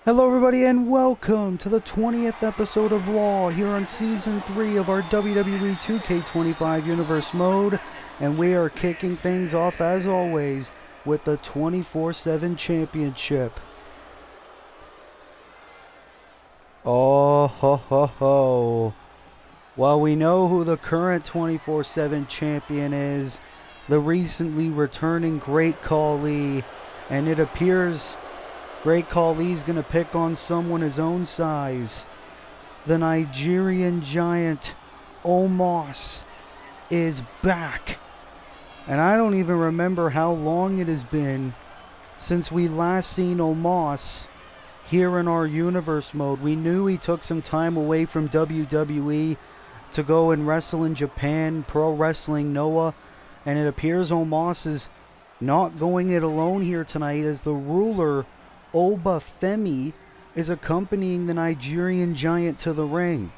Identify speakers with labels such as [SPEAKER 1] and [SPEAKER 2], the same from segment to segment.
[SPEAKER 1] Hello everybody and welcome to the 20th episode of Raw here on Season 3 of our WWE 2K25 Universe mode, and we are kicking things off as always with the 24/7 Championship. Oh ho ho ho. While we know who the current 24/7 champion is, the recently returning Great Khali, and it appears Great Khali's going to pick on someone his own size. The Nigerian giant, Omos, is back. And I don't even remember how long it has been since we last seen Omos here in our universe mode. We knew he took some time away from WWE to go and wrestle in Japan, Pro Wrestling Noah. And it appears Omos is not going it alone here tonight, as the ruler Obafemi is accompanying the Nigerian giant to the ring.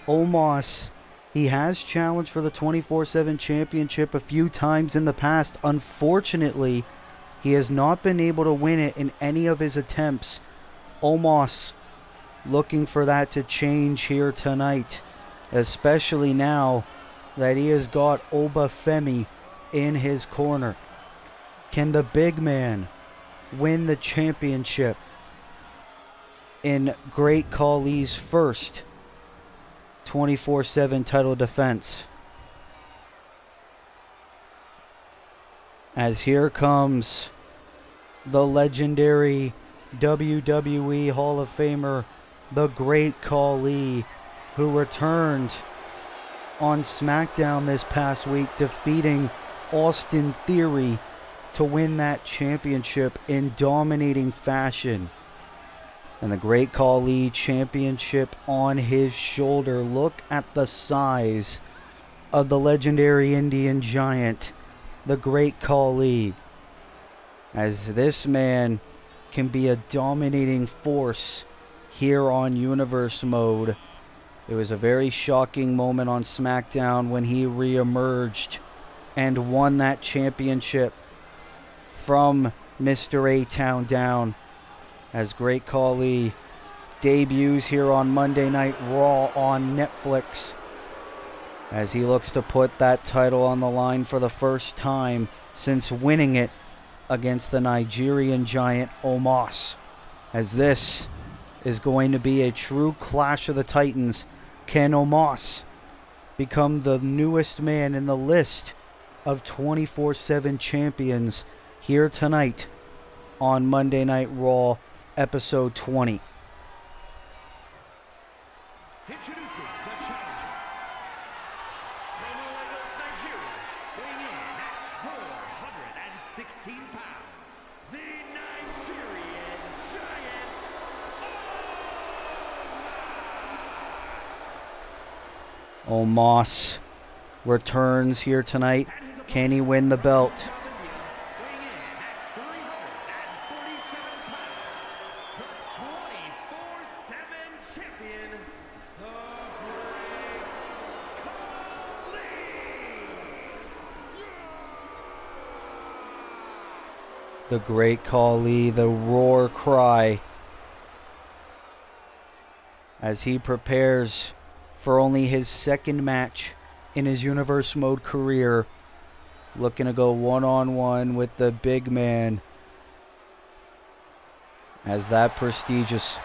[SPEAKER 1] Omos, he has challenged for the 24/7 championship a few times in the past. Unfortunately, he has not been able to win it in any of his attempts. Omos looking for that to change here tonight, especially now that he has got Obafemi in his corner. Can the big man win the championship in Great Khali's first 24/7 title defense? As here comes the legendary WWE Hall of Famer, the Great Khali, who returned on SmackDown this past week, defeating Austin Theory to win that championship in dominating fashion. And the Great Khali championship on his shoulder. Look at the size of the legendary Indian giant, the Great Khali, as this man can be a dominating force here on Universe mode. It was a very shocking moment on SmackDown when he re-emerged and won that championship from Mr. A-Town down, as Great Khali debuts here on Monday Night Raw on Netflix, as he looks to put that title on the line for the first time since winning it against the Nigerian giant Omos, as this is going to be a true clash of the titans. Can Omos become the newest man in the list of 24/7 champions here tonight on Monday Night Raw, episode 20.
[SPEAKER 2] Introducing the challenger, from Lagos, Nigeria, weighing in at 416 pounds, the Nigerian giant,
[SPEAKER 1] Omos returns here tonight. Can he win the belt?
[SPEAKER 2] weighing in at 347 pounds, the 24/7 champion, the Great Khali.
[SPEAKER 1] The Great Khali, the roar cry, as he prepares for only his second match in his Universe Mode career, looking to go one-on-one with the big man, as that prestigious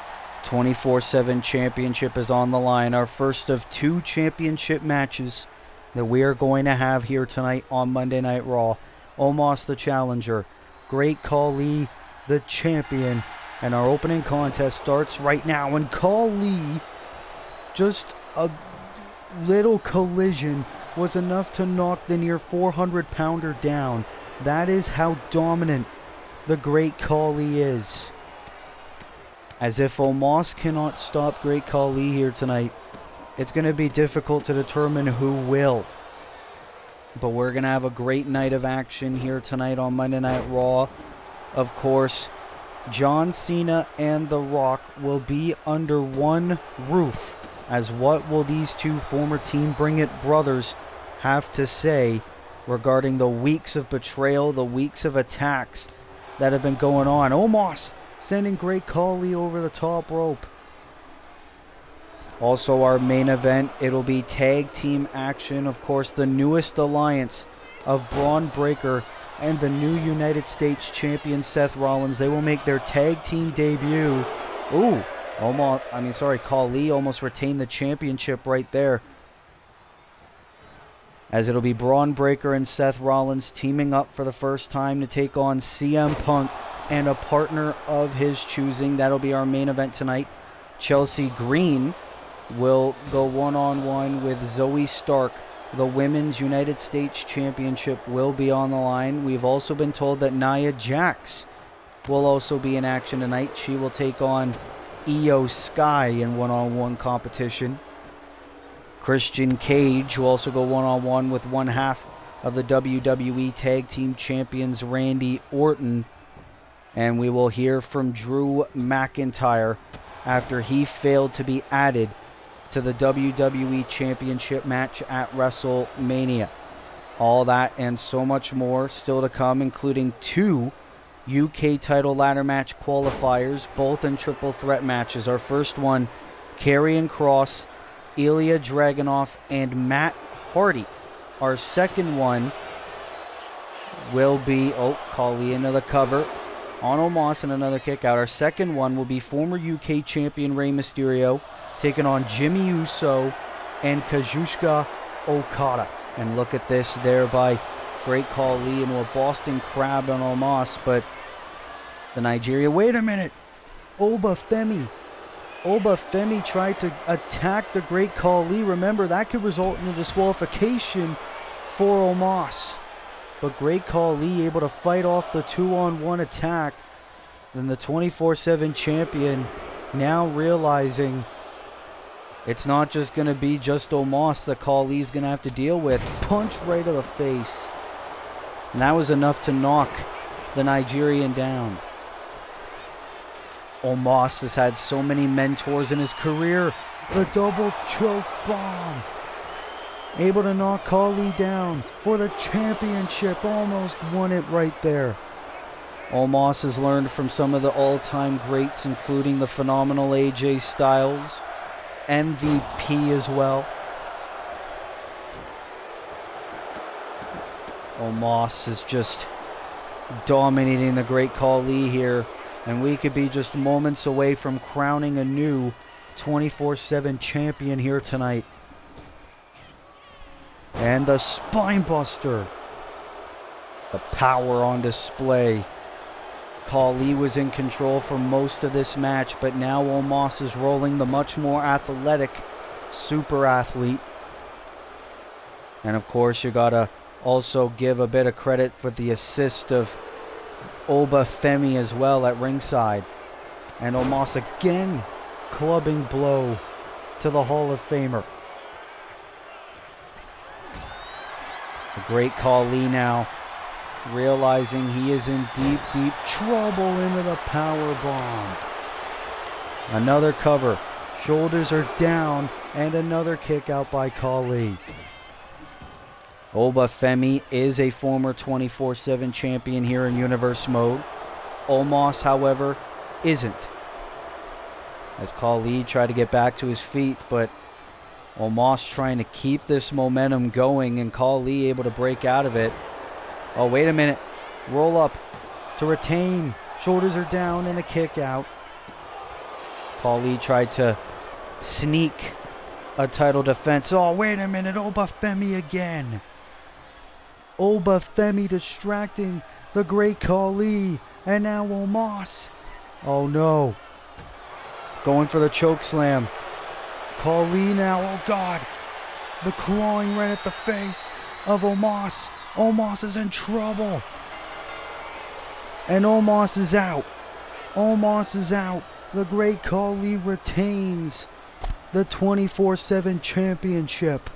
[SPEAKER 1] 24/7 championship is on the line. Our first of two championship matches that we are going to have here tonight on Monday Night Raw. Omos the challenger, Great Khali the champion, and our opening contest starts right now. And Khali, just a little collision was enough to knock the near 400-pounder down. That is how dominant the Great Khali is. As if Omos cannot stop Great Khali here tonight, it's going to be difficult to determine who will. But we're going to have a great night of action here tonight on Monday Night Raw. Of course, John Cena and The Rock will be under one roof, as what will these two former Team Bring It brothers have to say regarding the weeks of betrayal, the weeks of attacks that have been going on. Omos sending Great Khali over the top rope. Also our main event, it'll be tag team action. Of course, the newest alliance of Braun Breaker and the new United States champion Seth Rollins. They will make their tag team debut. Ooh, Khali almost retained the championship right there. As it'll be Braun Breaker and Seth Rollins teaming up for the first time to take on CM Punk and a partner of his choosing. That'll be our main event tonight. Chelsea Green will go one-on-one with Zoe Stark. The Women's United States Championship will be on the line. We've also been told that Nia Jax will also be in action tonight. She will take on Io Sky in one-on-one competition. Christian Cage will also go one-on-one with one half of the WWE Tag Team Champions Randy Orton. And we will hear from Drew McIntyre after he failed to be added to the WWE Championship match at WrestleMania. All that and so much more still to come, including 2 UK title ladder match qualifiers, both in triple threat matches. Our first one, Karrion Kross, Ilya Dragunov, and Matt Hardy. Our second one will be, Khali into the cover on Omos and another kick out. Our second one will be former UK champion Rey Mysterio taking on Jimmy Uso and Kazuchika Okada. And look at this there by Great Khali into a Boston Crab on Omos, but the Nigeria, wait a minute, Obafemi tried to attack the Great Khali. Remember, that could result in a disqualification for Omos. But Great Khali able to fight off the 2-on-1 attack. Then the 24/7 champion now realizing it's not just going to be just Omos that Khali's going to have to deal with. Punch right to the face. And that was enough to knock the Nigerian down. Omos has had so many mentors in his career. The double choke bomb. Able to knock Khali down for the championship. Almost won it right there. Omos has learned from some of the all-time greats, including the phenomenal AJ Styles, MVP as well. Omos is just dominating the Great Khali here, and we could be just moments away from crowning a new 24/7 champion here tonight. And the spine buster. The power on display. Khali was in control for most of this match, but now Omos is rolling the much more athletic super athlete. And of course, you gotta also give a bit of credit for the assist of Obafemi as well at ringside. And Omos again clubbing blow to the Hall of Famer. The Great Khali now realizing he is in deep, deep trouble into the power bomb. Another cover. Shoulders are down, and another kick out by Khali. Obafemi is a former 24/7 champion here in Universe Mode. Omos, however, isn't. As Khali tried to get back to his feet, but Omos trying to keep this momentum going, and Khali able to break out of it. Oh, wait a minute. Roll up to retain. Shoulders are down and a kick out. Khali tried to sneak a title defense. Oh, wait a minute. Obafemi again. Obafemi distracting the Great Khali. And now Omos. Oh, no. Going for the choke slam. Khali now. Oh, God. The clawing right at the face of Omos. Omos is in trouble. And Omos is out. Omos is out. The Great Khali retains the 24/7 championship.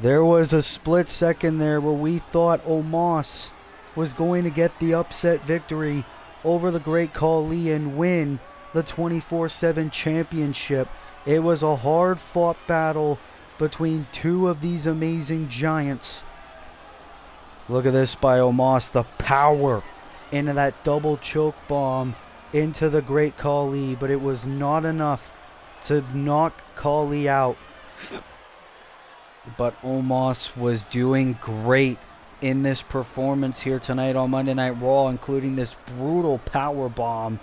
[SPEAKER 1] There was a split second there where we thought Omos was going to get the upset victory over the Great Khali and win the 24/7 championship. It was a hard-fought battle between two of these amazing giants. Look at this by Omos, the power into that double choke bomb into the Great Khali, but it was not enough to knock Khali out. But Omos was doing great in this performance here tonight on Monday Night Raw, including this brutal power bomb.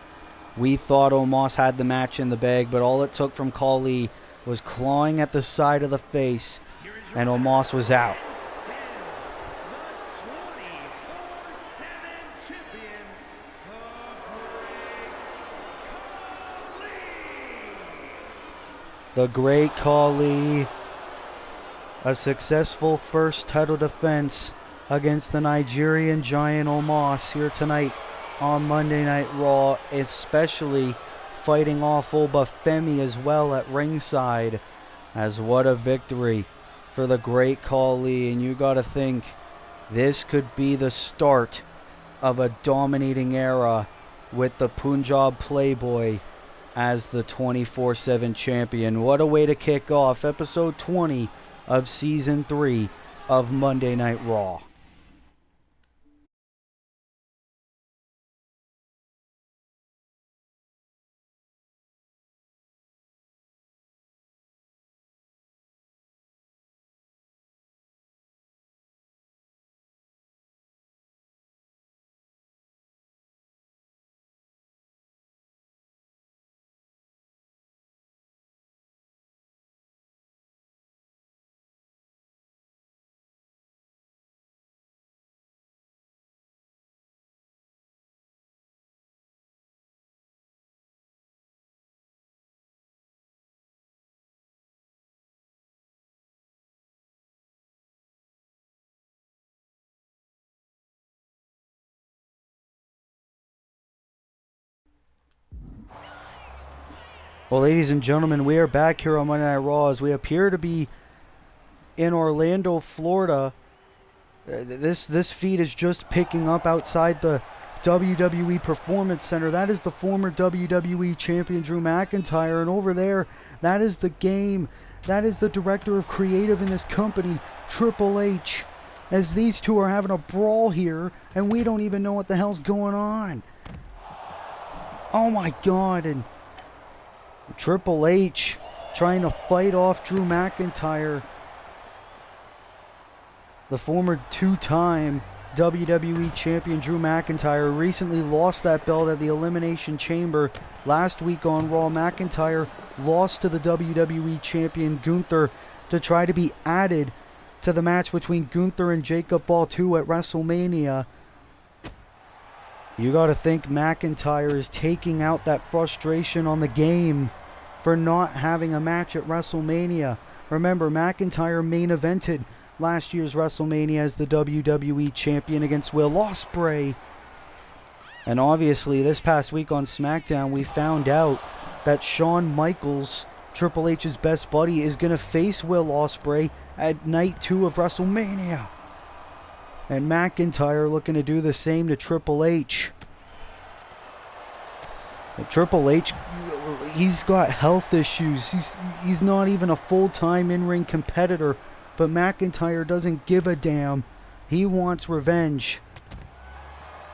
[SPEAKER 1] We thought Omos had the match in the bag, but all it took from Khali was clawing at the side of the face, and Omos was out. The Great Khali, a successful first title defense against the Nigerian giant Omos here tonight on Monday Night Raw, especially fighting off Obafemi as well at ringside. As what a victory for the Great Khali, and you gotta think this could be the start of a dominating era with the Punjab Playboy as the 24/7 champion. What a way to kick off episode 20 of season 3 of Monday Night Raw. Well, ladies and gentlemen, we are back here on Monday Night Raw as we appear to be in Orlando, Florida. This feed is just picking up outside the WWE Performance Center. That is the former WWE champion Drew McIntyre, and over there, that is the Game. That is the director of creative in this company, Triple H. As these two are having a brawl here, and we don't even know what the hell's going on. Oh my God, and Triple H trying to fight off Drew McIntyre. The former two-time WWE champion Drew McIntyre recently lost that belt at the Elimination Chamber last week on Raw. McIntyre lost to the WWE champion Gunther to try to be added to the match between Gunther and Jacob Fatu at WrestleMania. You got to think McIntyre is taking out that frustration on the Game for not having a match at WrestleMania. Remember, McIntyre main evented last year's WrestleMania as the WWE champion against Will Ospreay. And obviously, this past week on SmackDown, we found out that Shawn Michaels, Triple H's best buddy, is going to face Will Ospreay at night 2 of WrestleMania. And McIntyre looking to do the same to Triple H. Triple H, he's got health issues. He's not even a full-time in-ring competitor, but McIntyre doesn't give a damn. He wants revenge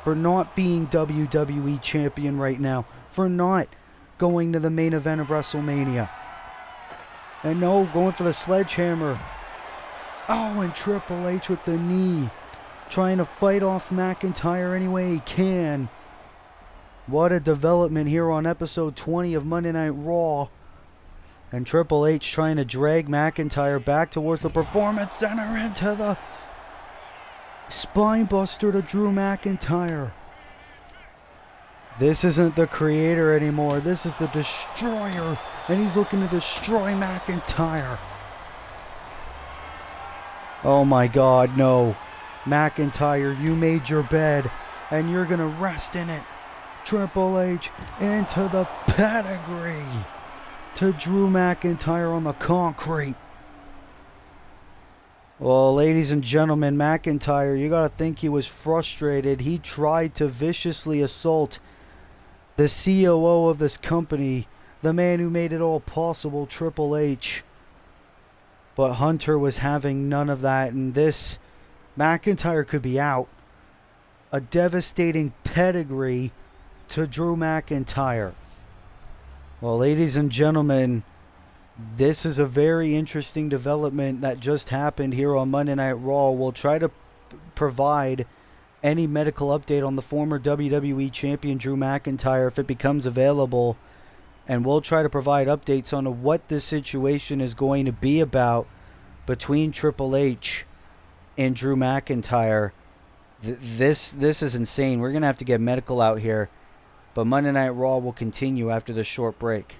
[SPEAKER 1] for not being WWE champion right now, for not going to the main event of WrestleMania. And no, going for the sledgehammer. Oh, and Triple H with the knee, trying to fight off McIntyre any way he can. What a development here on episode 20 of Monday Night Raw. And Triple H trying to drag McIntyre back towards the Performance Center into the spinebuster to Drew McIntyre. This isn't the Creator anymore. This is the Destroyer. And he's looking to destroy McIntyre. Oh my God, no. McIntyre, you made your bed, and you're going to rest in it. Triple H into the pedigree to Drew McIntyre on the concrete. Well, ladies and gentlemen, McIntyre, you got to think he was frustrated. He tried to viciously assault the COO of this company, the man who made it all possible, Triple H. But Hunter was having none of that, and this McIntyre could be out. a devastating pedigree to Drew McIntyre. Well, ladies and gentlemen, this is a very interesting development that just happened here on Monday Night Raw. We'll try to provide any medical update on the former WWE Champion Drew McIntyre if it becomes available. And we'll try to provide updates on what this situation is going to be about between Triple H and Drew McIntyre. This is insane. We're going to have to get medical out here. But Monday Night Raw will continue after this short break.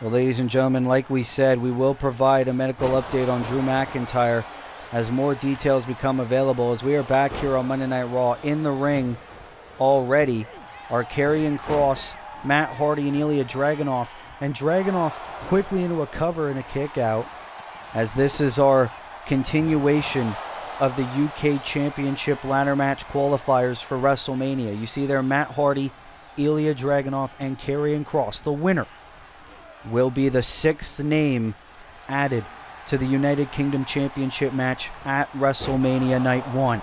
[SPEAKER 1] Well, ladies and gentlemen, like we said, we will provide a medical update on Drew McIntyre as more details become available. As we are back here on Monday Night Raw, in the ring already are Karrion Kross, Matt Hardy, and Ilya Dragunov. And Dragunov quickly into a cover and a kick out, as this is our continuation of the UK Championship ladder match qualifiers for WrestleMania. You see there Matt Hardy, Ilya Dragunov, and Karrion Kross. The winner will be the 6th name added to the United Kingdom Championship match at WrestleMania Night 1.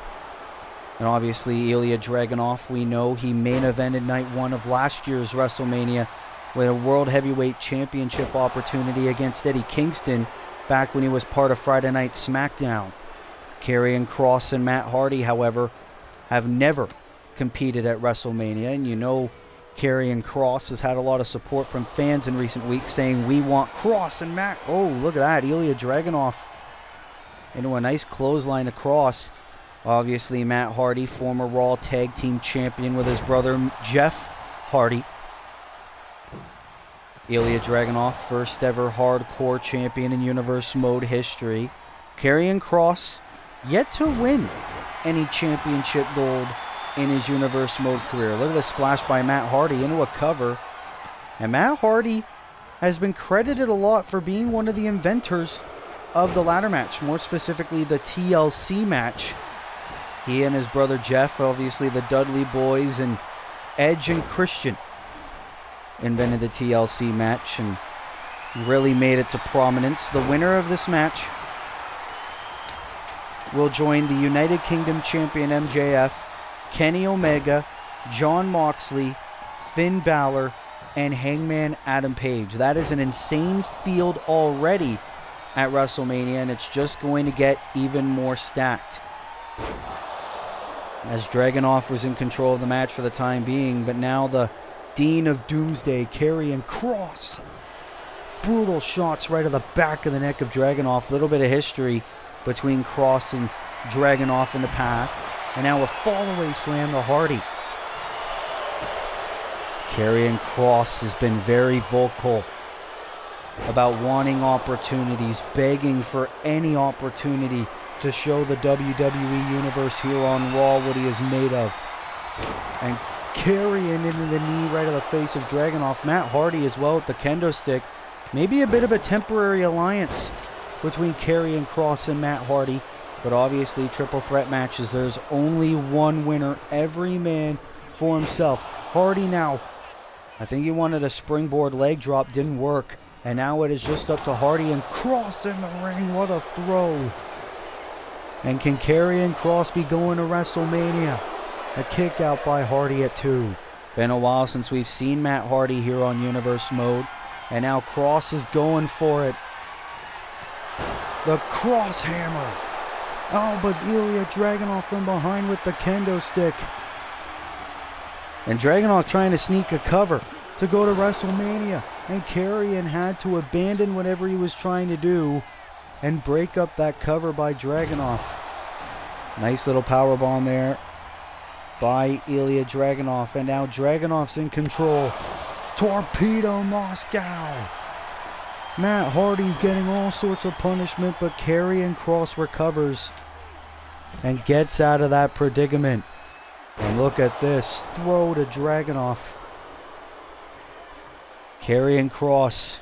[SPEAKER 1] And obviously Ilya Dragunov, we know he main evented Night 1 of last year's WrestleMania with a World Heavyweight Championship opportunity against Eddie Kingston back when he was part of Friday Night SmackDown. Karrion Kross and Matt Hardy, however, have never competed at WrestleMania, and you know Karrion Kross has had a lot of support from fans in recent weeks saying, "We want Kross and Matt." Oh, look at that. Ilya Dragunov into a nice clothesline across. Obviously, Matt Hardy, former Raw Tag Team Champion with his brother Jeff Hardy. Ilya Dragunov, first ever hardcore champion in Universe Mode history. Karrion Kross, yet to win any championship gold in his Universe Mode career. Look at the splash by Matt Hardy into a cover. And Matt Hardy has been credited a lot for being one of the inventors of the ladder match, more specifically the TLC match. He and his brother Jeff, obviously the Dudley Boys, and Edge and Christian invented the TLC match and really made it to prominence. The winner of this match will join the United Kingdom Champion MJF, Kenny Omega, Jon Moxley, Finn Balor, and Hangman Adam Page. That is an insane field already at WrestleMania, and it's just going to get even more stacked. As Dragunov was in control of the match for the time being, but now the Dean of Doomsday, Karrion Kross. Brutal shots right to the back of the neck of Dragunov. A little bit of history between Kross and Dragunov in the past. And now a fall-away slam to Hardy. Karrion Kross has been very vocal about wanting opportunities, begging for any opportunity to show the WWE Universe here on Raw what he is made of. And Karrion into the knee right to the face of Dragunov. Matt Hardy as well with the kendo stick. Maybe a bit of a temporary alliance between Karrion Kross and Matt Hardy. But obviously, triple threat matches, there's only one winner. Every man for himself. Hardy now, I think he wanted a springboard leg drop, didn't work. And now it is just up to Hardy and Kross in the ring. What a throw. And can Karrion Kross be going to WrestleMania? A kick out by Hardy at 2. Been a while since we've seen Matt Hardy here on Universe Mode. And now Kross is going for it. The Kross Hammer. Oh, but Ilya Dragunov from behind with the kendo stick. And Dragunov trying to sneak a cover to go to WrestleMania. And Karrion had to abandon whatever he was trying to do and break up that cover by Dragunov. Nice little powerbomb there by Ilya Dragunov. And now Dragunov's in control. Torpedo Moscow. Matt Hardy's getting all sorts of punishment, but Karrion Kross recovers and gets out of that predicament. And look at this throw to Dragunov. Karrion Kross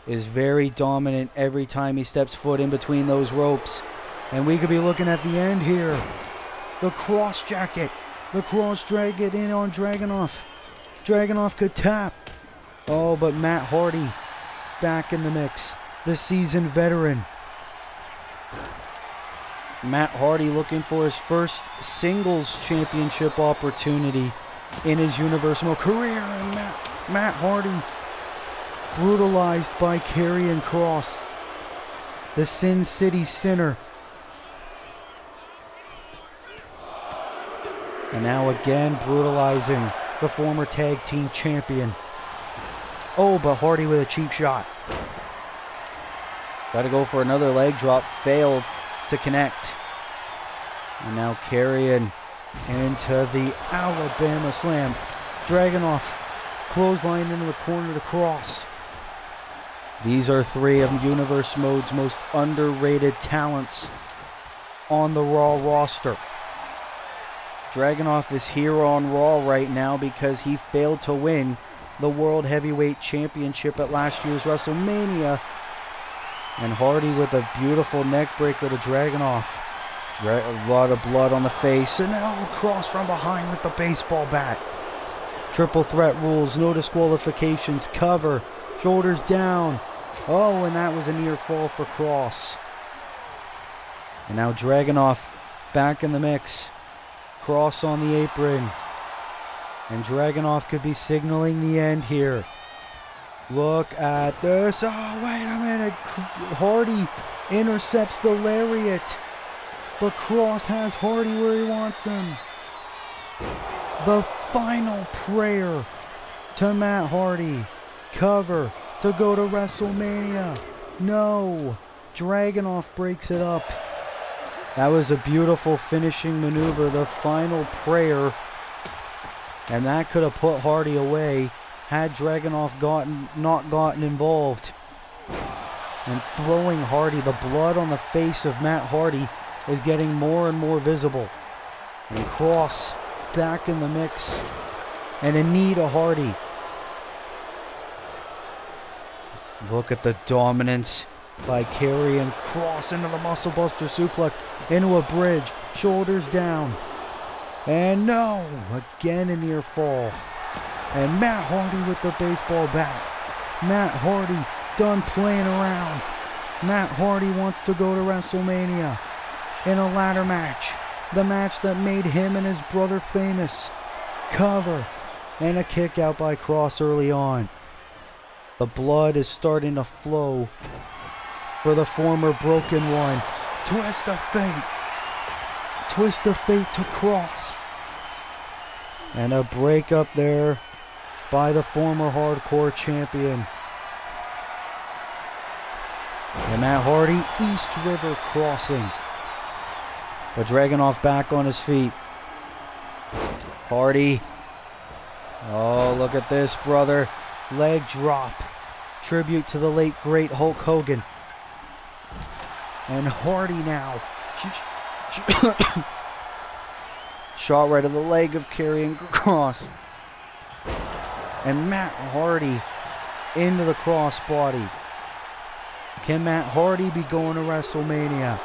[SPEAKER 1] is very dominant every time he steps foot in between those ropes. And we could be looking at the end here. The cross jacket. The cross jacket in on Dragunov. Dragunov could tap. Oh, but Matt Hardy back in the mix. The seasoned veteran. Matt Hardy looking for his first singles championship opportunity in his Universal career. And Matt Hardy brutalized by Karrion Kross, the Sin City Sinner. And now again brutalizing the former tag team champion. Oh, but Hardy with a cheap shot. Got to go for another leg drop. Failed to connect. And now Karrion into the Alabama Slam. Dragunov clothesline into the corner to Kross. These are three of Universe Mode's most underrated talents on the Raw roster. Dragunov is here on Raw right now because he failed to win the World Heavyweight Championship at last year's WrestleMania. And Hardy with a beautiful neck breaker to Dragunov. A lot of blood on the face. And now Kross from behind with the baseball bat. Triple threat rules, no disqualifications, cover, shoulders down. Oh, and that was a near fall for Kross. And now Dragunov back in the mix. Kross on the apron. And Dragunov could be signaling the end here. Look at this. Oh, wait a minute. Hardy intercepts the lariat. But Kross has Hardy where he wants him. The final prayer to Matt Hardy. Cover to go to WrestleMania. No. Dragunov breaks it up. That was a beautiful finishing maneuver. The final prayer. And that could have put Hardy away had Dragunov not gotten involved. And throwing Hardy, the blood on the face of Matt Hardy is getting more and more visible. And Kross back in the mix. And a knee to Hardy. Look at the dominance by Karrion Kross into the muscle buster suplex. Into a bridge. Shoulders down. And no! Again a near fall. And Matt Hardy with the baseball bat. Matt Hardy done playing around. Matt Hardy wants to go to WrestleMania in a ladder match. The match that made him and his brother famous. Cover. And a kick out by Kross early on. The blood is starting to flow for the former Broken One. Twist of fate. Twist of fate to Kross. And a break up there by the former hardcore champion. And Matt Hardy, East River crossing. But Dragunov back on his feet. Hardy. Oh, look at this, brother. Leg drop. Tribute to the late, great Hulk Hogan. And Hardy now. Shot right of the leg of Karrion Kross. And Matt Hardy into the crossbody. Can Matt Hardy be going to WrestleMania?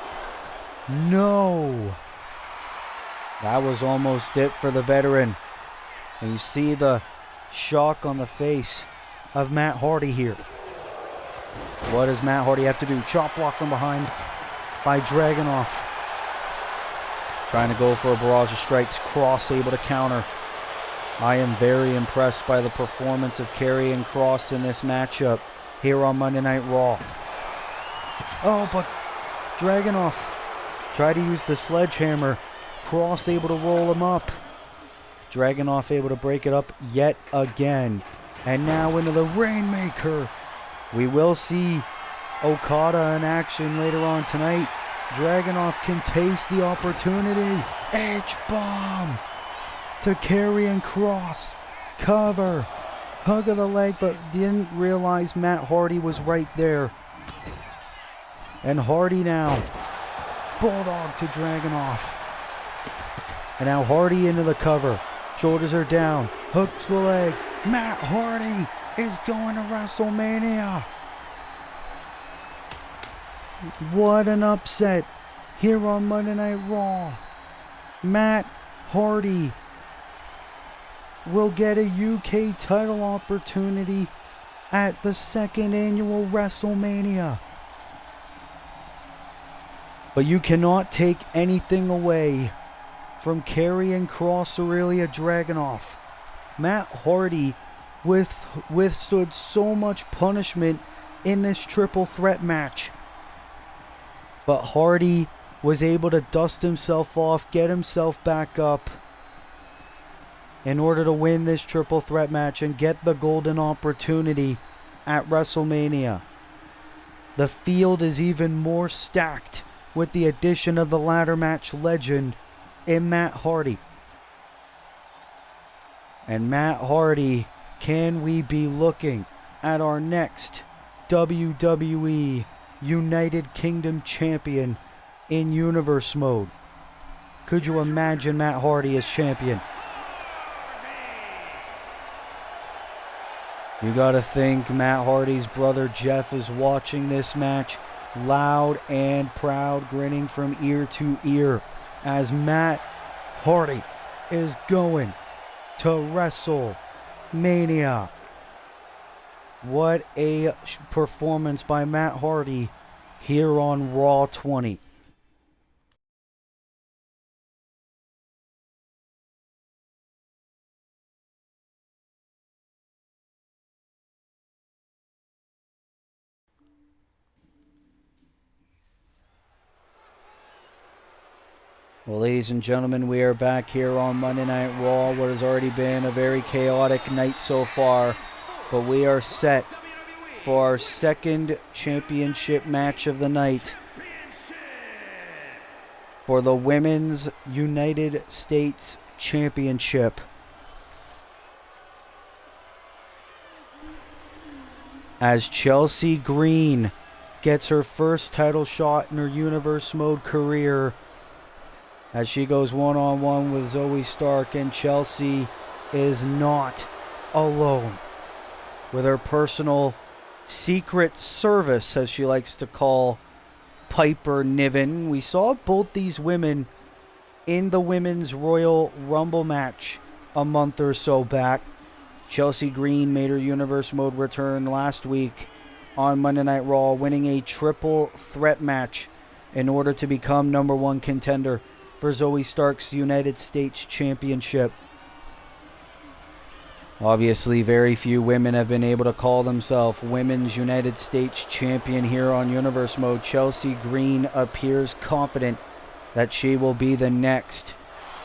[SPEAKER 1] No. That was almost it for the veteran. And you see the shock on the face of Matt Hardy here. What does Matt Hardy have to do? Chop block from behind by Dragunov. Trying to go for a barrage of strikes. Kross able to counter. I am very impressed by the performance of Karrion Kross in this matchup here on Monday Night Raw. Oh, but Dragunov tried to use the sledgehammer. Kross able to roll him up. Dragunov able to break it up yet again. And now into the Rainmaker. We will see Okada in action later on tonight. Dragunov can taste the opportunity. H-bomb to Karrion Kross. Cover. Hug of the leg, but didn't realize Matt Hardy was right there. And Hardy now. Bulldog to Dragunov. And now Hardy into the cover. Shoulders are down. Hooks the leg. Matt Hardy is going to WrestleMania. What an upset here on Monday Night Raw. Matt Hardy will get a UK title opportunity at the second annual WrestleMania. But you cannot take anything away from Karrion Kross or Ilya Dragunov. Matt Hardy withstood so much punishment in this triple threat match. But Hardy was able to dust himself off, get himself back up in order to win this triple threat match and get the golden opportunity at WrestleMania. The field is even more stacked with the addition of the ladder match legend in Matt Hardy. And Matt Hardy, can we be looking at our next WWE United Kingdom champion in universe mode? Could you imagine Matt Hardy as champion? You gotta think Matt Hardy's brother Jeff is watching this match loud and proud, grinning from ear to ear as Matt Hardy is going to WrestleMania. What a performance by Matt Hardy here on Raw 20. Well, ladies and gentlemen, we are back here on Monday Night Raw. What has already been a very chaotic night so far, but we are set for our second championship match of the night for the Women's United States Championship. As Chelsea Green gets her first title shot in her Universe Mode career, as she goes one-on-one with Zoe Stark, and Chelsea is not alone with her personal secret service, as she likes to call Piper Niven. We saw both these women in the Women's Royal Rumble match a month or so back. Chelsea Green made her Universe Mode return last week on Monday Night Raw, winning a triple threat match in order to become number one contender for Zoe Stark's United States Championship. Obviously, very few women have been able to call themselves Women's United States Champion here on Universe Mode. Chelsea Green appears confident that she will be the next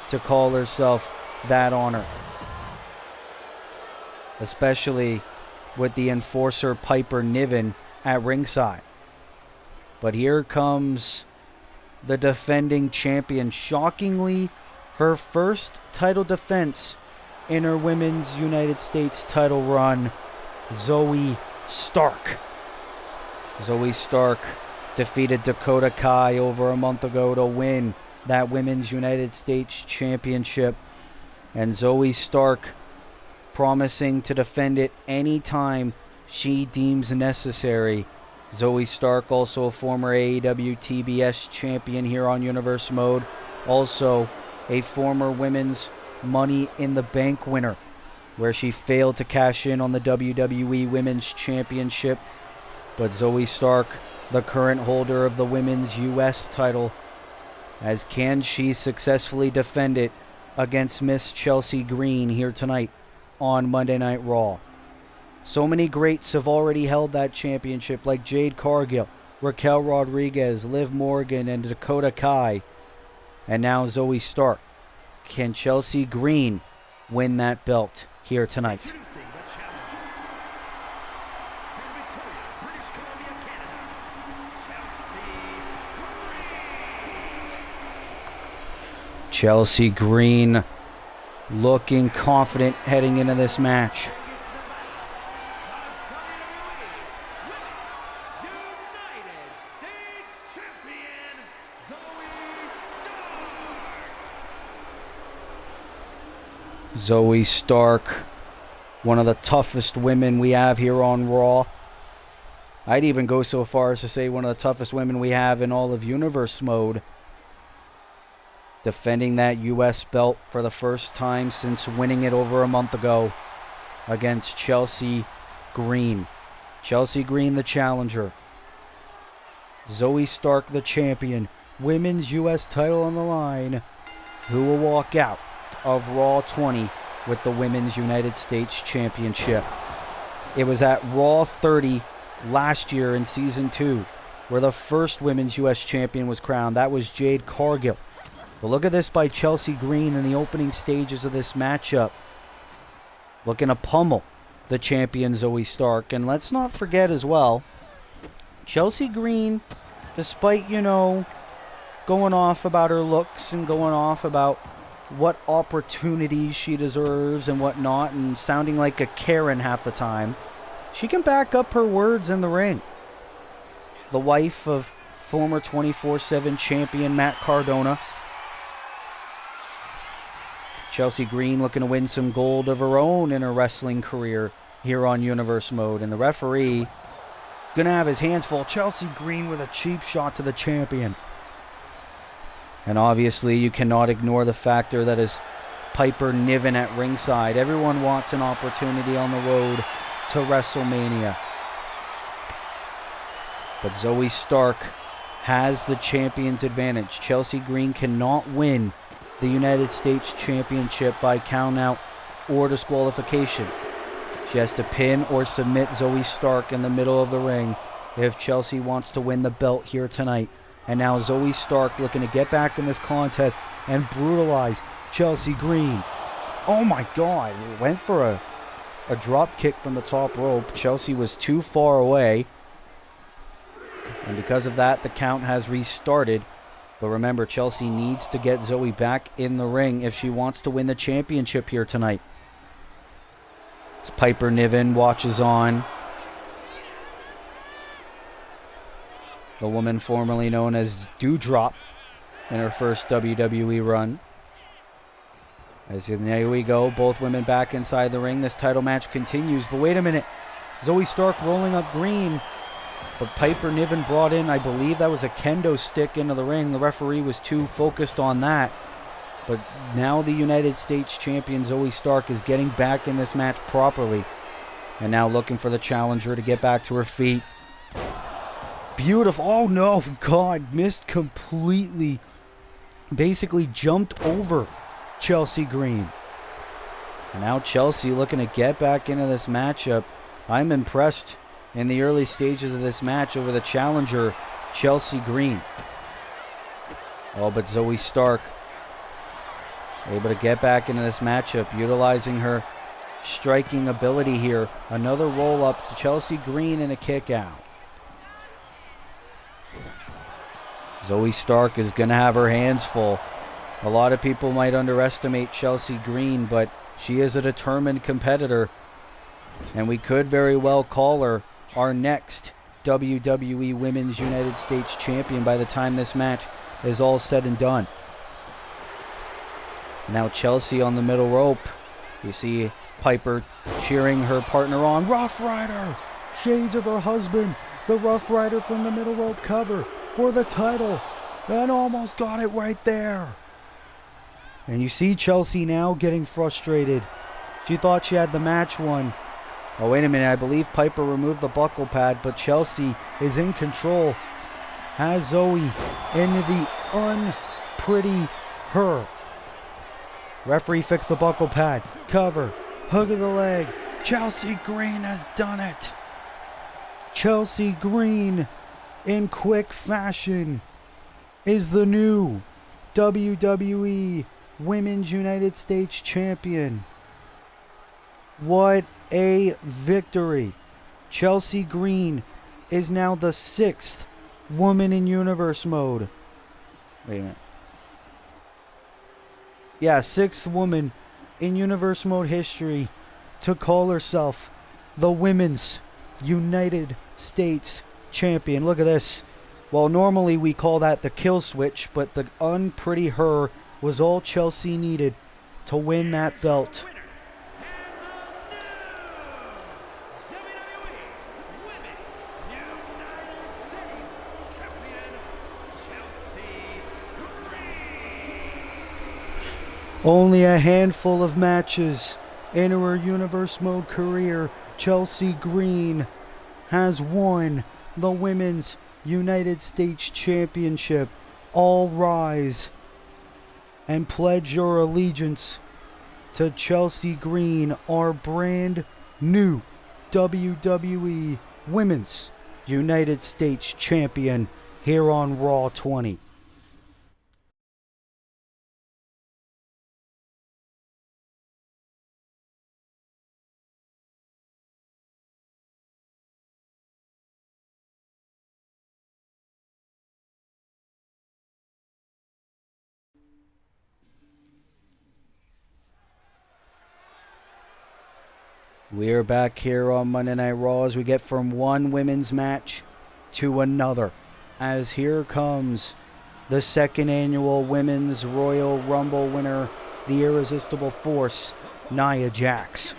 [SPEAKER 1] to call herself that honor, especially with the enforcer Piper Niven at ringside. But here comes the defending champion. Shockingly, her first title defense in her Women's United States title run, Zoe Stark. Zoe Stark defeated Dakota Kai over a month ago to win that Women's United States Championship. And Zoe Stark promising to defend it anytime she deems necessary. Zoe Stark, also a former AEW TBS champion here on Universe Mode. Also a former Women's Money in the Bank winner, where she failed to cash in on the WWE Women's Championship. But Zoe Stark, the current holder of the Women's US title, as can she successfully defend it against Miss Chelsea Green here tonight on Monday Night Raw. So many greats have already held that championship, like Jade Cargill, Raquel Rodriguez, Liv Morgan, and Dakota Kai. And now Zoe Stark. Can Chelsea Green win that belt here tonight? Chelsea Green looking confident heading into this match. Zoe Stark, one of the toughest women we have here on Raw. I'd even go so far as to say one of the toughest women we have in all of Universe Mode defending that U.S. belt for the first time since winning it over a month ago against Chelsea Green. Chelsea Green, the challenger. Zoe Stark, the champion. Women's U.S. title on the line. Who will walk out of Raw 20 with the Women's United States Championship? It was at Raw 30 last year in Season 2 where the first Women's U.S. Champion was crowned. That was Jade Cargill. But look at this by Chelsea Green in the opening stages of this matchup. Looking to pummel the champion Zoe Stark. And let's not forget as well, Chelsea Green, despite, going off about her looks and going off about what opportunities she deserves and whatnot and sounding like a Karen half the time, she can back up her words in the ring. The wife of former 24/7 champion Matt Cardona. Chelsea Green looking to win some gold of her own in her wrestling career here on Universe Mode. And the referee going to have his hands full. Chelsea Green with a cheap shot to the champion. And obviously you cannot ignore the factor that is Piper Niven at ringside. Everyone wants an opportunity on the road to WrestleMania. But Zoe Stark has the champion's advantage. Chelsea Green cannot win the United States Championship by countout or disqualification. She has to pin or submit Zoe Stark in the middle of the ring if Chelsea wants to win the belt here tonight. And now Zoe Stark looking to get back in this contest and brutalize Chelsea Green. Oh my God, went for a drop kick from the top rope. Chelsea was too far away. And because of that, the count has restarted. But remember, Chelsea needs to get Zoe back in the ring if she wants to win the championship here tonight. As Piper Niven watches on. The woman formerly known as Doudrop in her first WWE run. As there we go, both women back inside the ring. This title match continues. But wait a minute. Zoe Stark rolling up Green. But Piper Niven brought in, I believe that was a kendo stick into the ring. The referee was too focused on that. But now the United States champion Zoe Stark is getting back in this match properly. And now looking for the challenger to get back to her feet. Beautiful. Oh no, God, missed completely. Basically jumped over Chelsea Green. And now Chelsea looking to get back into this matchup. I'm impressed in the early stages of this match over the challenger, Chelsea Green. Oh, but Zoe Stark able to get back into this matchup, utilizing her striking ability here. Another roll up to Chelsea Green and a kick out. Zoe Stark is going to have her hands full. A lot of people might underestimate Chelsea Green, but she is a determined competitor. And we could very well call her our next WWE Women's United States Champion by the time this match is all said and done. Now Chelsea on the middle rope. You see Piper cheering her partner on. Rough Rider! Shades of her husband. The Rough Rider from the middle rope cover for the title. And almost got it right there. And you see Chelsea now getting frustrated. She thought she had the match won. Oh, wait a minute. I believe Piper removed the buckle pad, but Chelsea is in control. Has Zoe into the unpretty her. Referee fixed the buckle pad. Cover. Hook of the leg. Chelsea Green has done it. Chelsea Green, in quick fashion, is the new WWE Women's United States Champion. What a victory. Chelsea Green is now the 6th woman in Universe Mode. Wait a minute. Yeah, 6th woman in Universe Mode history to call herself the Women's United States Champion. Look at this. Well, normally we call that the kill switch, but the unpretty her was all Chelsea needed to win that belt. Only a handful of matches in her Universe Mode career, Chelsea Green has won the Women's United States Championship. All rise and pledge your allegiance to Chelsea Green, our brand new WWE Women's United States Champion, here on Raw 20. We are back here on Monday Night Raw as we get from one women's match to another. As here comes the second annual Women's Royal Rumble winner, the Irresistible Force, Nia Jax.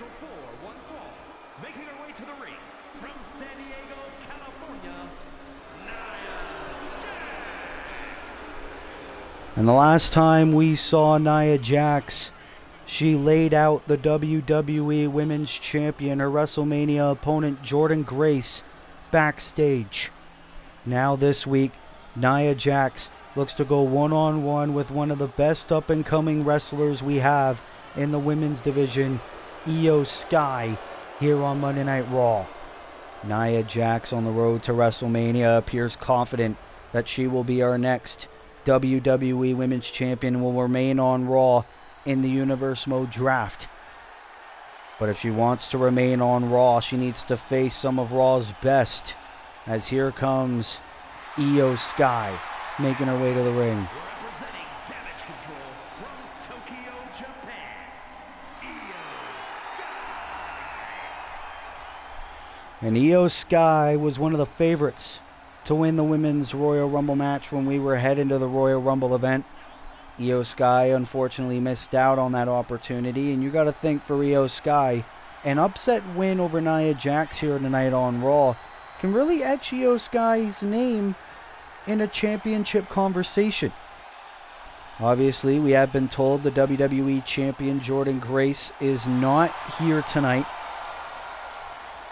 [SPEAKER 2] Making her way to the ring from San Diego, California, Nia Jax.
[SPEAKER 1] And the last time we saw Nia Jax, she laid out the WWE Women's Champion, her WrestleMania opponent Jordynne Grace, backstage. Now this week, Nia Jax looks to go one-on-one with one of the best up-and-coming wrestlers we have in the women's division, Io Sky, here on Monday Night Raw. Nia Jax on the road to WrestleMania appears confident that she will be our next WWE Women's Champion and will remain on Raw in the Universe Mode draft. But if she wants to remain on Raw, she needs to face some of Raw's best. As here comes Io Sky, making her way to the ring.
[SPEAKER 2] Representing Damage Control from Tokyo, Japan, Io Sky.
[SPEAKER 1] And Io Sky was one of the favorites to win the Women's Royal Rumble match when we were heading to the Royal Rumble event. Io Sky unfortunately missed out on that opportunity, and you got to think for Io Sky, an upset win over Nia Jax here tonight on Raw can really etch Io Sky's name in a championship conversation. Obviously, we have been told the WWE Champion Jordynne Grace is not here tonight,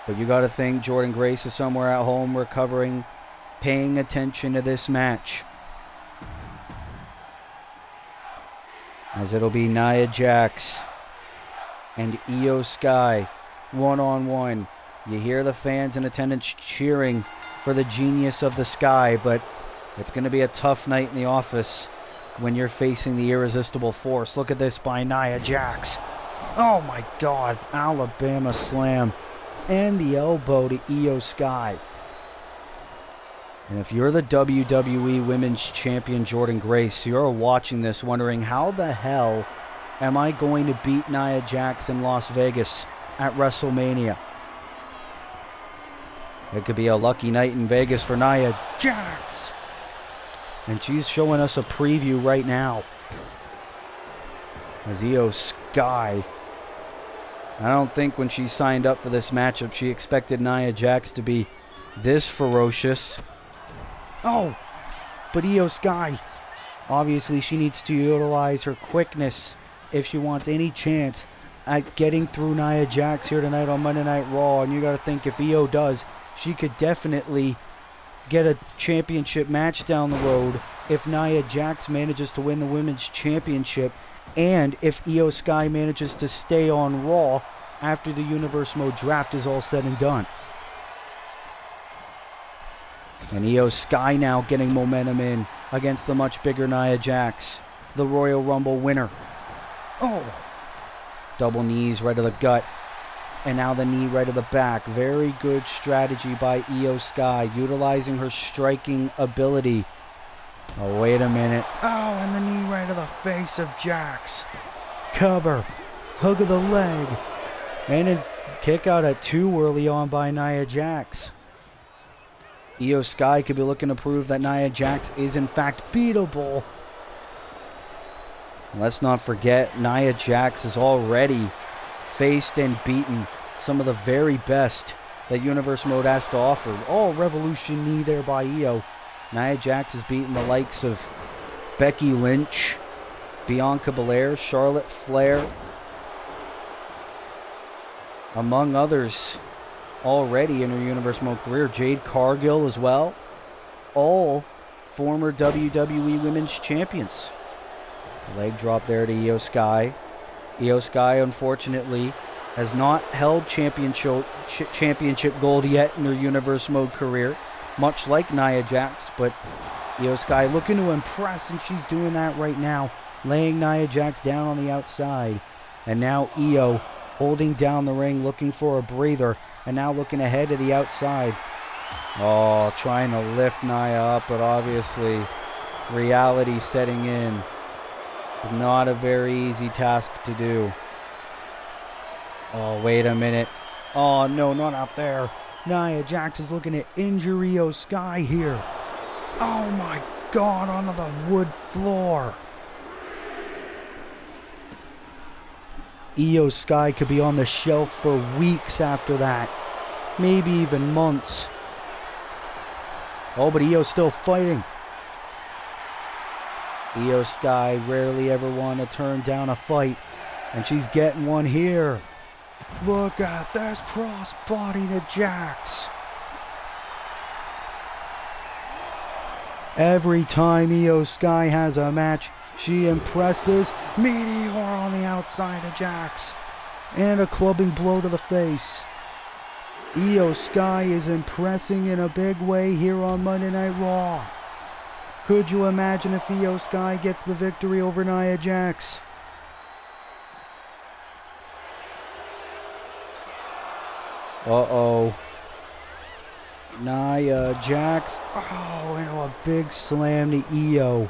[SPEAKER 1] but you got to think Jordynne Grace is somewhere at home recovering, paying attention to this match. As it'll be Nia Jax and Io Sky one-on-one. You hear the fans in attendance cheering for the genius of the Sky, but it's going to be a tough night in the office when you're facing the Irresistible Force. Look at this by Nia Jax. Oh my God, Alabama Slam. And the elbow to Io Sky. And if you're the WWE Women's Champion Jordynne Grace, you're watching this wondering, how the hell am I going to beat Nia Jax in Las Vegas at WrestleMania? It could be a lucky night in Vegas for Nia Jax. And she's showing us a preview right now. As Io Sky, I don't think when she signed up for this matchup she expected Nia Jax to be this ferocious. Oh, but Io Sky, obviously she needs to utilize her quickness if she wants any chance at getting through Nia Jax here tonight on Monday Night Raw. And you got to think if Io does, she could definitely get a championship match down the road if Nia Jax manages to win the Women's Championship, and if Io Sky manages to stay on Raw after the Universe Mode draft is all said and done. And Io Sky now getting momentum in against the much bigger Nia Jax, the Royal Rumble winner. Oh, double knees right to the gut. And now the knee right to the back. Very good strategy by Io Sky, utilizing her striking ability. Oh, wait a minute. Oh, and the knee right to the face of Jax. Cover. Hook of the leg. And a kick out at 2 early on by Nia Jax. Io Sky could be looking to prove that Nia Jax is in fact beatable. Let's not forget, Nia Jax has already faced and beaten some of the very best that Universe Mode has to offer. Oh, Revolution knee there by Io. Nia Jax has beaten the likes of Becky Lynch, Bianca Belair, Charlotte Flair, among others, already in her Universe Mode career. Jade Cargill as well. All former WWE Women's Champions. Leg drop there to Io Sky. Io Sky, unfortunately, has not held championship gold yet in her Universe Mode career, much like Nia Jax, but Io Sky looking to impress, and she's doing that right now, laying Nia Jax down on the outside. And now Io holding down the ring, looking for a breather, and now looking ahead to the outside. Oh, trying to lift Nia up, but obviously reality setting in. It's not a very easy task to do. Oh, wait a minute. Oh, no, not out there. Nia Jax is looking to injure Io Sky here. Oh, my God, onto the wood floor. Io Sky could be on the shelf for weeks after that. Maybe even months. Oh, but Io's still fighting. Io Sky rarely ever want to turn down a fight. And she's getting one here. Look at this crossbody to Jax. Every time Io Sky has a match, she impresses. Meteor on the outside of Jax. And a clubbing blow to the face. Io Sky is impressing in a big way here on Monday Night Raw. Could you imagine if Io Sky gets the victory over Nia Jax? Uh-oh. Nia Jax. Oh, and a big slam to Io.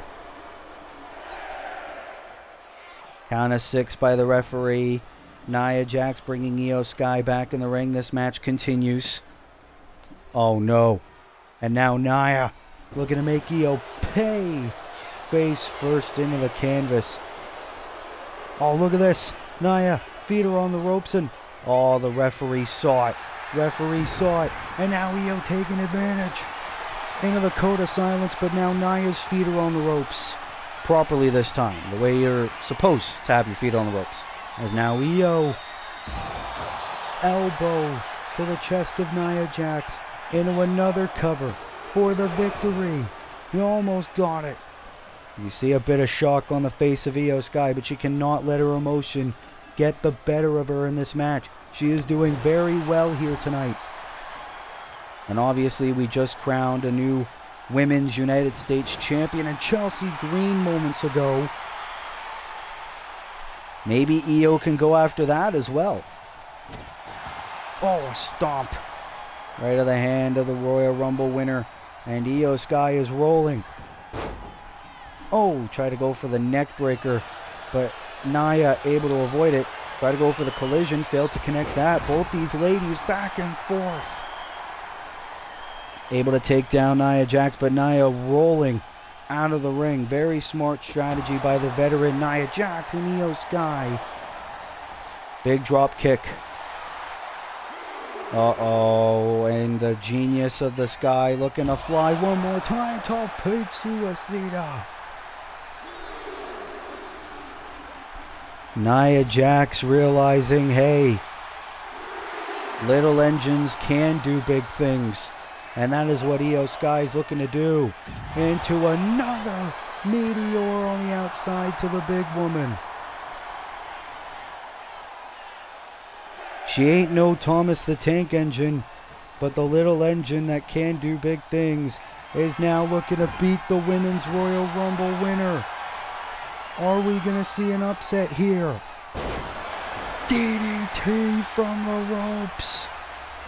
[SPEAKER 1] Count of 6 by the referee. Nia Jax bringing Io Sky back in the ring. This match continues. Oh no. And now Nia looking to make Io pay. Face first into the canvas. Oh, look at this. Nia, feet her on the ropes, and oh, the referee saw it. Referee saw it. And now Io taking advantage. Into the code of silence, but now Nia's feet are on the ropes. Properly this time, the way you're supposed to have your feet on the ropes. As now Io, elbow to the chest of Nia Jax, into another cover for the victory. He almost got it. You see a bit of shock on the face of Io Sky, but she cannot let her emotion get the better of her in this match. She is doing very well here tonight. And obviously we just crowned a new Women's United States Champion in Chelsea Green moments ago. Maybe Io can go after that as well. Oh, a stomp. Right of the hand of the Royal Rumble winner. And Io Sky is rolling. Oh, try to go for the neck breaker. But Nia able to avoid it. Try to go for the collision. Failed to connect that. Both these ladies back and forth. Able to take down Nia Jax, but Nia rolling out of the ring. Very smart strategy by the veteran Nia Jax and Io Sky. Big drop kick. Uh-oh, and the genius of the Sky looking to fly one more time. Torpedo suicida. Nia Jax realizing, hey, little engines can do big things. And that is what Io Sky is looking to do. Into another meteor on the outside to the big woman. She ain't no Thomas the Tank Engine, but the little engine that can do big things is now looking to beat the Women's Royal Rumble winner. Are we going to see an upset here? DDT from the ropes.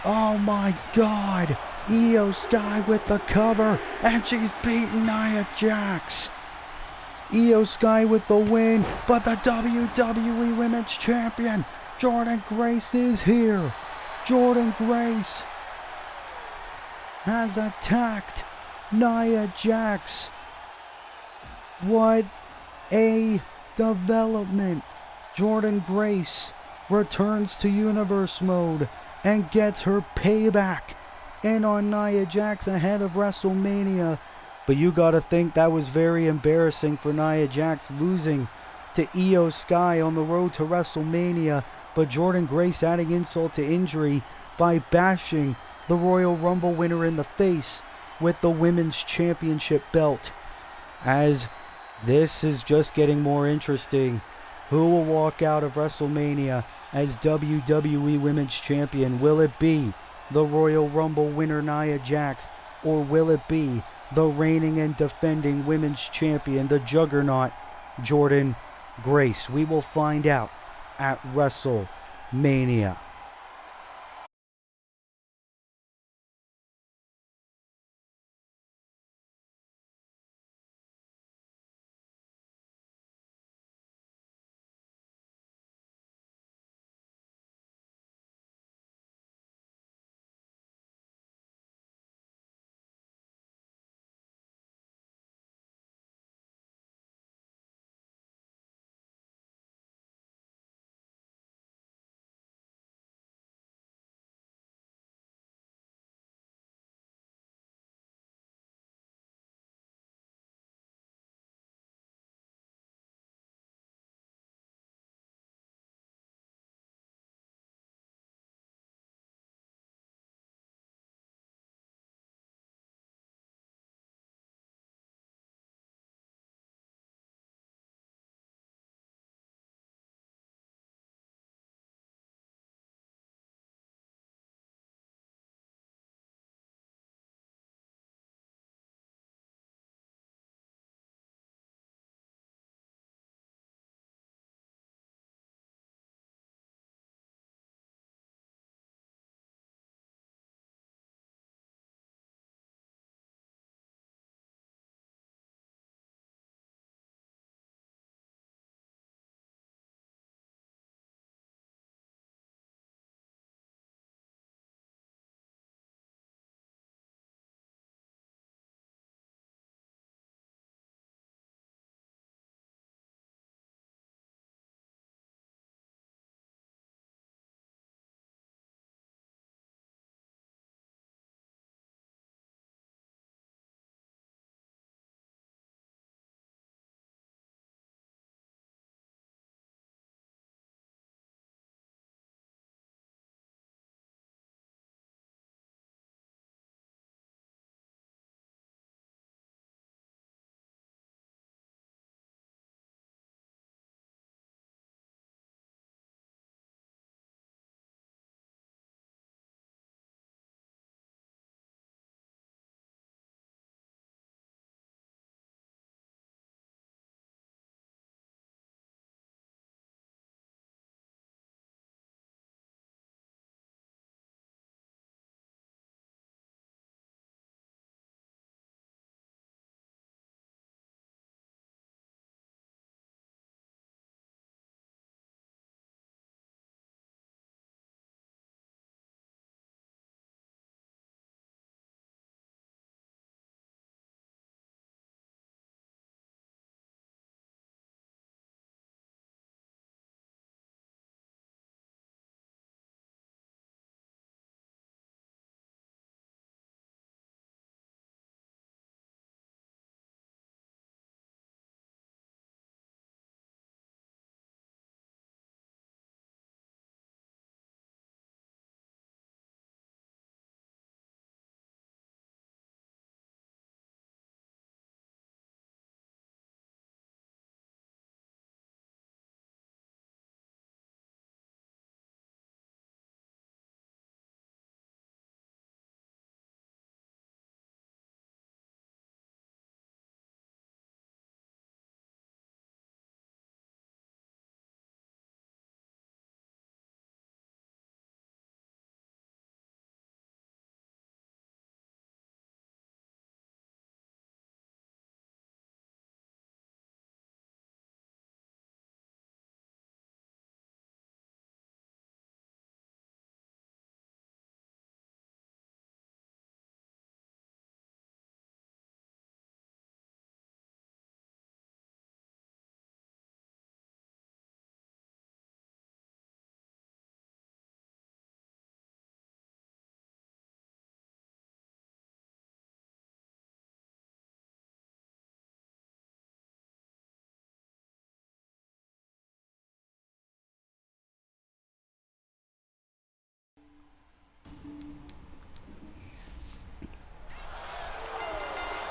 [SPEAKER 1] Oh my God. Io Sky with the cover, and she's beating Nia Jax. Io Sky with the win, but the WWE Women's Champion, Jordynne Grace, is here. Jordynne Grace has attacked Nia Jax. What a development. Jordynne Grace returns to Universe Mode and gets her payback in on Nia Jax ahead of WrestleMania. But you gotta think that was very embarrassing for Nia Jax, losing to Io Sky on the road to WrestleMania, but Jordynne Grace adding insult to injury by bashing the Royal Rumble winner in the face with the Women's Championship belt. As this is just getting more interesting. Who will walk out of WrestleMania as WWE Women's Champion? Will it be the Royal Rumble winner Nia Jax, or will it be the reigning and defending Women's Champion, the Juggernaut, Jordynne Grace? We will find out at WrestleMania.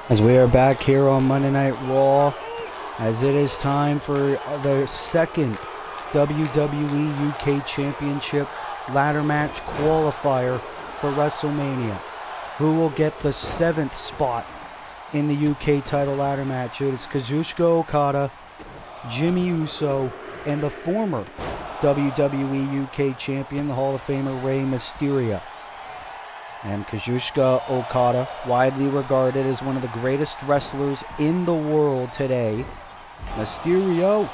[SPEAKER 1] As we are back here on Monday Night Raw, as it is time for the second WWE UK Championship ladder match qualifier for WrestleMania. Who will get the 7th spot in the UK title ladder match? It is Kazuchika Okada, Jimmy Uso, and the former WWE UK Champion, the Hall of Famer Rey Mysterio. And Kazuchika Okada, widely regarded as one of the greatest wrestlers in the world today. Mysterio,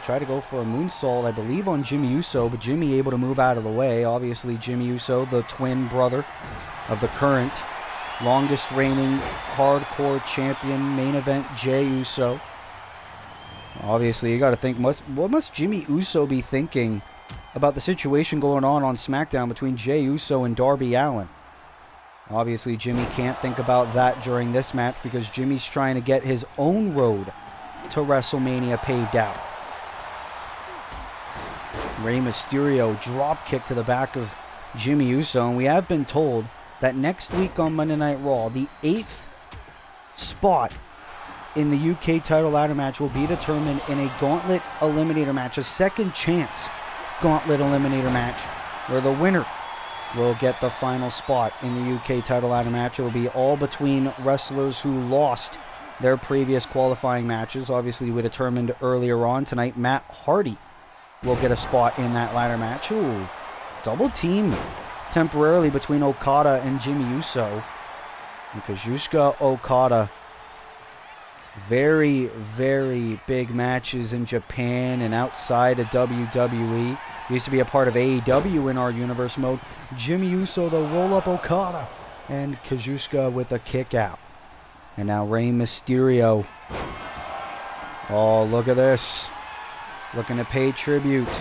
[SPEAKER 1] tried to go for a moonsault, I believe, on Jimmy Uso, but Jimmy able to move out of the way. Obviously, Jimmy Uso, the twin brother of the current longest reigning hardcore champion, main event Jey Uso. Obviously, you got to think, what must Jimmy Uso be thinking about the situation going on SmackDown between Jey Uso and Darby Allin? Obviously, Jimmy can't think about that during this match because Jimmy's trying to get his own road to WrestleMania paved out. Rey Mysterio drop kick to the back of Jimmy Uso, and we have been told that next week on Monday Night Raw, the 8th spot in the UK title ladder match will be determined in a gauntlet eliminator match, a second chance gauntlet eliminator match, where the winner will get the final spot in the UK title ladder match. It will be all between wrestlers who lost their previous qualifying matches. Obviously, we determined earlier on tonight Matt Hardy will get a spot in that ladder match. Ooh, double team temporarily between Okada and Jimmy Uso. And Kazuchika Okada, very, very big matches in Japan and outside of WWE. Used to be a part of AEW in our universe mode. Jimmy Uso, the roll-up Okada, and Kazuchika with a kick out. And now Rey Mysterio. Oh, look at this. Looking to pay tribute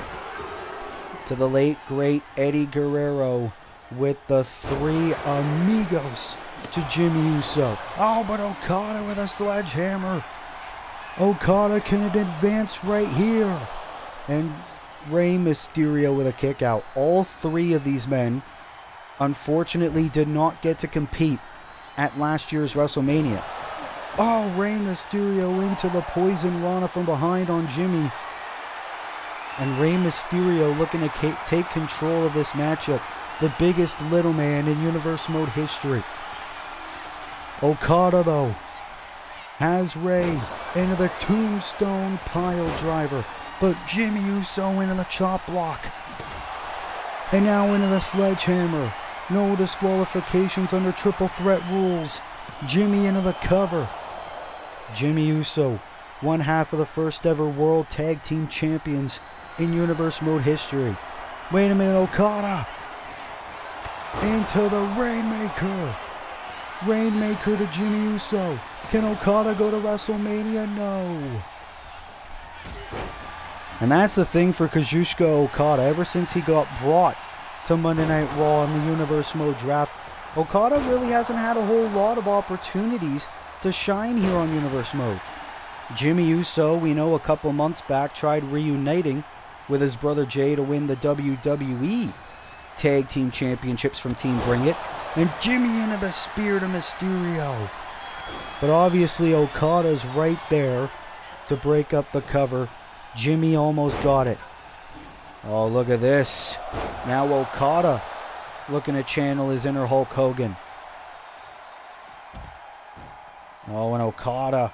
[SPEAKER 1] to the late, great Eddie Guerrero with the 3 amigos to Jimmy Uso. Oh, but Okada with a sledgehammer. Okada can advance right here. And Rey Mysterio with a kick out. All 3 of these men, unfortunately, did not get to compete at last year's WrestleMania. Oh, Rey Mysterio into the Poison Rana from behind on Jimmy. And Rey Mysterio looking to take control of this matchup. The biggest little man in Universe Mode history. Okada, though, has Rey into the Tombstone Pile Driver. But Jimmy Uso into the chop block. And now into the sledgehammer. No disqualifications under triple threat rules. Jimmy into the cover. Jimmy Uso, one half of the first ever World Tag Team Champions in Universe Mode history. Wait a minute, Okada. Into the Rainmaker. Rainmaker to Jimmy Uso. Can Okada go to WrestleMania? No. And that's the thing for Kazuchika Okada. Ever since he got brought to Monday Night Raw in the Universe Mode draft, Okada really hasn't had a whole lot of opportunities to shine here on Universe Mode. Jimmy Uso, we know a couple months back, tried reuniting with his brother Jay to win the WWE Tag Team Championships from Team Bring It. And Jimmy into the spear to Mysterio. But obviously Okada's right there to break up the cover. Jimmy almost got it. Oh, look at this. Now Okada looking to channel his inner Hulk Hogan. Oh, and Okada.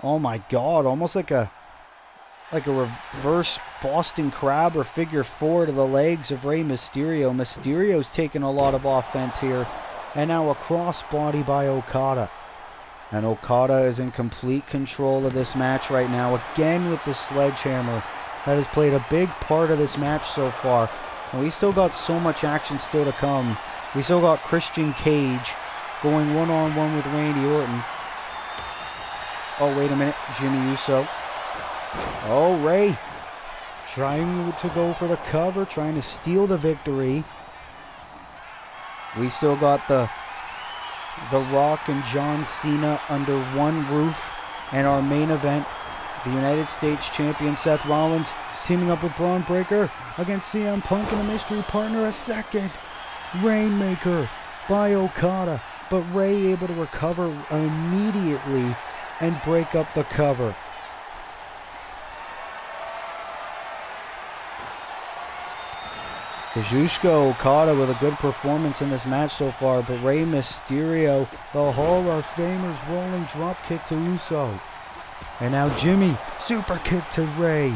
[SPEAKER 1] Oh my God, almost like a reverse Boston Crab or figure 4 to the legs of Rey Mysterio. Mysterio's taking a lot of offense here. And now a crossbody by Okada. And Okada is in complete control of this match right now, again with the sledgehammer. That has played a big part of this match so far. And we still got so much action still to come. We still got Christian Cage going one-on-one with Randy Orton. Oh, wait a minute. Jimmy Uso. Oh, Rey trying to go for the cover, trying to steal the victory. We still got the Rock and John Cena under one roof, and our main event, the United States Champion Seth Rollins teaming up with Braun Breaker against CM Punk and a mystery partner. A second Rainmaker by Okada. but Rey able to recover immediately and break up the cover. Kazuchika Okada with a good performance in this match so far, but Rey Mysterio, the Hall of Famer's rolling drop kick to Uso. And now Jimmy, super kick to Rey.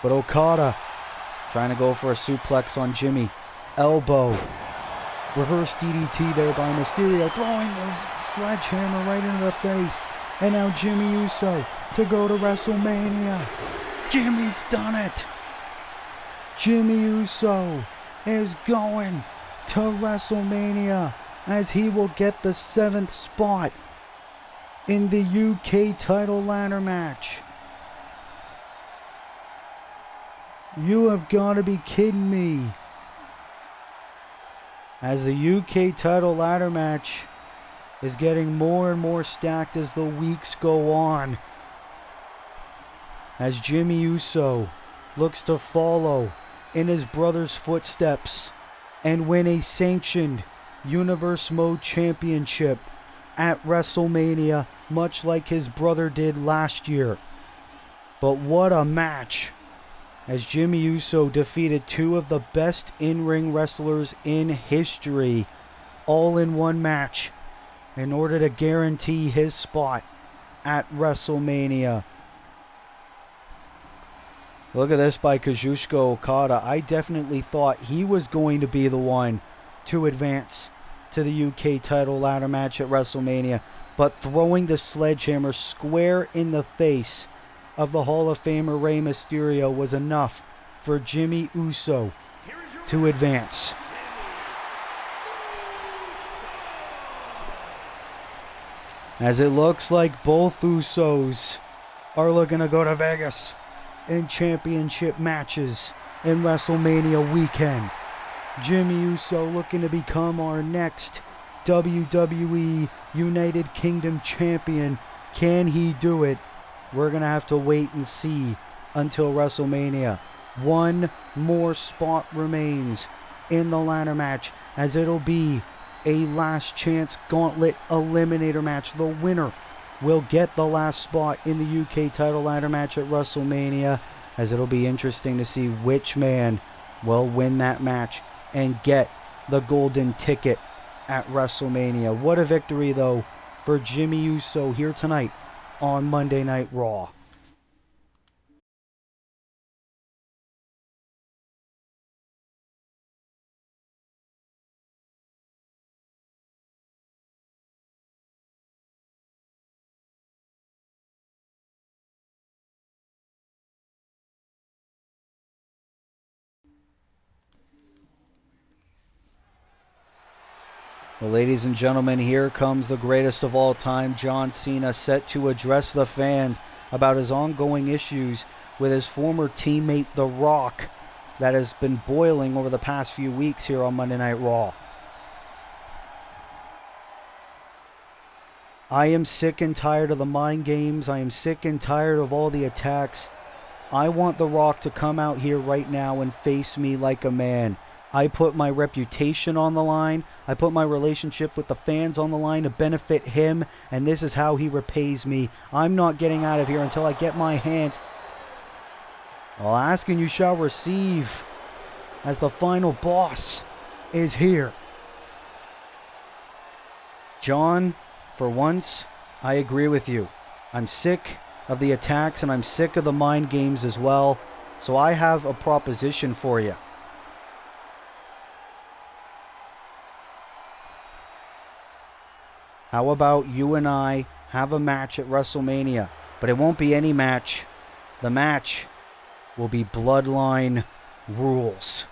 [SPEAKER 1] But Okada trying to go for a suplex on Jimmy. Elbow. Reverse DDT there by Mysterio, throwing the sledgehammer right into the face. And now Jimmy Uso to go to WrestleMania. Jimmy's done it. Jimmy Uso is going to WrestleMania as he will get the 7th spot in the UK title ladder match. You have got to be kidding me. As the UK title ladder match is getting more and more stacked as the weeks go on. As Jimmy Uso looks to follow in his brother's footsteps and win a sanctioned Universe Mode Championship at WrestleMania, much like his brother did last year. But what a match, as Jimmy Uso defeated 2 of the best in-ring wrestlers in history all in one match in order to guarantee his spot at WrestleMania. Look at this by Kazuchika Okada. I definitely thought he was going to be the one to advance to the UK title ladder match at WrestleMania, but throwing the sledgehammer square in the face of the Hall of Famer Rey Mysterio was enough for Jimmy Uso to advance. As it looks like both Usos are looking to go to Vegas in championship matches in WrestleMania weekend. Jimmy Uso looking to become our next WWE United Kingdom champion. Can he do it? We're going to have to wait and see until WrestleMania. One more spot remains in the ladder match, as it'll be a last chance gauntlet eliminator match. The winner will get the last spot in the UK title ladder match at WrestleMania, as it'll be interesting to see which man will win that match and get the golden ticket at WrestleMania. What a victory, though, for Jimmy Uso here tonight on Monday Night Raw. Well, ladies and gentlemen, here comes the greatest of all time, John Cena, set to address the fans about his ongoing issues with his former teammate, The Rock, that has been boiling over the past few weeks here on Monday Night Raw. I am sick and tired of the mind games. I am sick and tired of all the attacks. I want The Rock to come out here right now and face me like a man. I put my reputation on the line. I put my relationship with the fans on the line to benefit him, and this is how he repays me. I'm not getting out of here until I get my hands. Well, ask and you shall receive, as the final boss is here. John, for once, I agree with you. I'm sick of the attacks, and I'm sick of the mind games as well. So I have a proposition for you. How about you and I have a match at WrestleMania? But it won't be any match. The match will be Bloodline rules.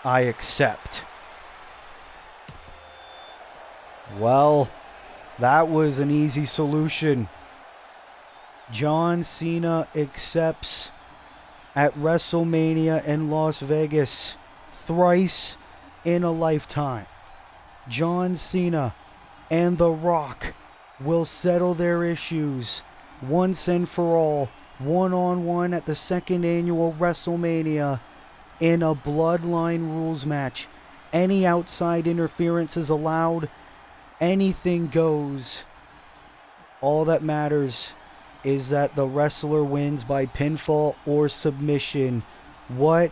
[SPEAKER 1] I accept. Well, that was an easy solution. John Cena accepts at WrestleMania in Las Vegas. Thrice in a lifetime. John Cena and The Rock will settle their issues once and for all one-on-one at the second annual WrestleMania in a Bloodline rules match. Any outside interference is allowed. Anything goes. All that matters is that the wrestler wins by pinfall or submission. What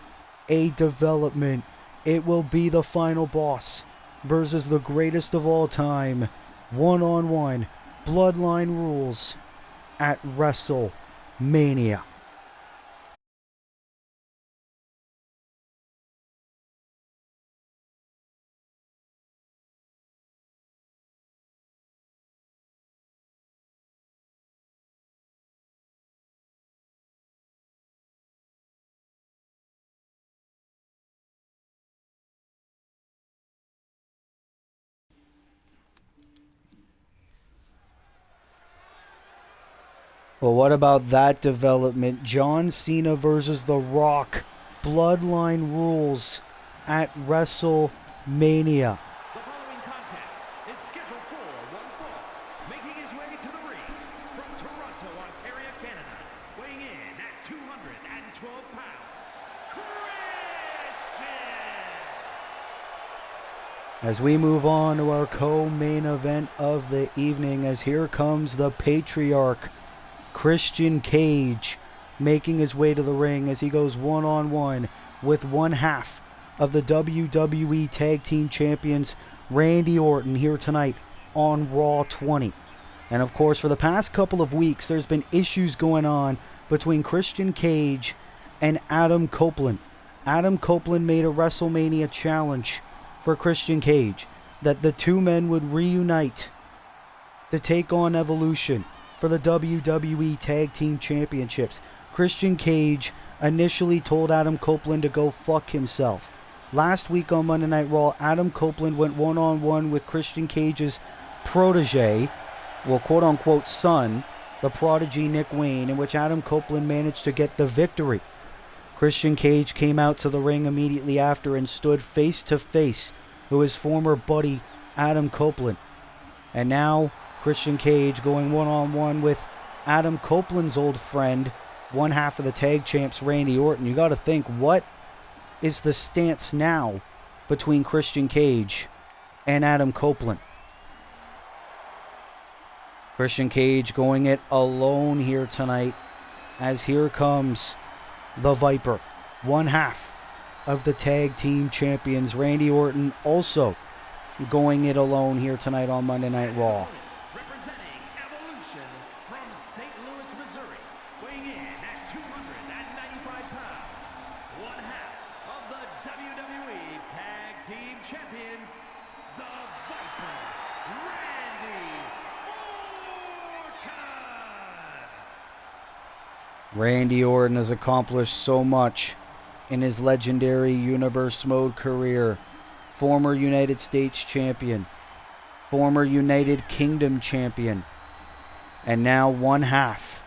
[SPEAKER 1] a development. It will be the final boss versus the greatest of all time. One-on-one. Bloodline rules at WrestleMania. Well, what about that development? John Cena versus The Rock. Bloodline rules at WrestleMania.
[SPEAKER 2] The following contest is scheduled for one fall. Making his way to the ring from Toronto, Ontario, Canada, weighing in at 212 pounds, Christian!
[SPEAKER 1] As we move on to our co-main event of the evening, as here comes the Patriarch, Christian Cage, making his way to the ring as he goes one-on-one with one half of the WWE Tag Team Champions, Randy Orton, here tonight on Raw 20. And of course, for the past couple of weeks, there's been issues going on between Christian Cage and Adam Copeland. Adam Copeland made a WrestleMania challenge for Christian Cage that the two men would reunite to take on Evolution for the WWE Tag Team Championships. Christian Cage initially told Adam Copeland to go fuck himself. Last week on Monday Night Raw, Adam Copeland went one-on-one with Christian Cage's protege, well, quote-unquote son, the prodigy Nick Wayne, in which Adam Copeland managed to get the victory. Christian Cage came out to the ring immediately after and stood face-to-face with his former buddy Adam Copeland. And now Christian Cage going one-on-one with Adam Copeland's old friend, one half of the tag champs, Randy Orton. You got to think, what is the stance now between Christian Cage and Adam Copeland? Christian Cage going it alone here tonight, as here comes the Viper, one half of the tag team champions, Randy Orton, also going it alone here tonight on Monday Night Raw.
[SPEAKER 2] Representing Evolution from St. Louis, Missouri, weighing in at 295 pounds, one half of the WWE Tag Team Champions, the Viper, Randy Orton!
[SPEAKER 1] Randy Orton has accomplished so much in his legendary Universe Mode career. Former United States champion, former United Kingdom champion, and now one half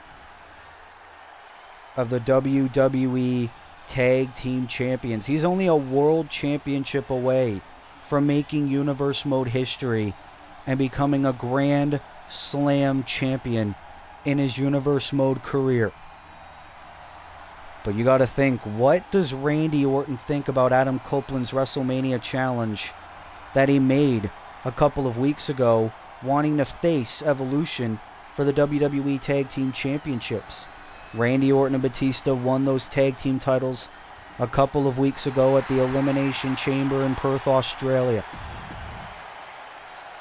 [SPEAKER 1] of the WWE Tag Team Champions. He's only a World Championship away from making Universe Mode history and becoming a Grand Slam champion in his Universe Mode career. But you got to think, what does Randy Orton think about Adam Copeland's WrestleMania challenge that he made a couple of weeks ago, wanting to face Evolution for the WWE Tag Team Championships? Randy Orton and Batista won those tag team titles a couple of weeks ago at the Elimination Chamber in Perth, Australia.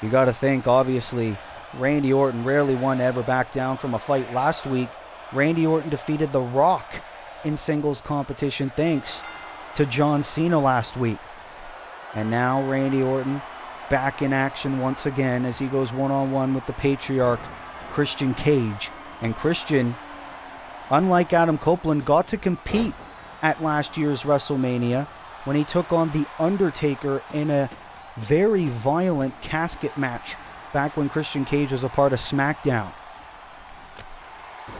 [SPEAKER 1] You got to think, obviously, Randy Orton rarely one to ever back down from a fight. Last week, Randy Orton defeated The Rock in singles competition thanks to John Cena last week. And now Randy Orton back in action once again as he goes one-on-one with the Patriarch, Christian Cage. And Christian, unlike Adam Copeland, got to compete at last year's WrestleMania when he took on The Undertaker in a very violent casket match back when Christian Cage was a part of SmackDown.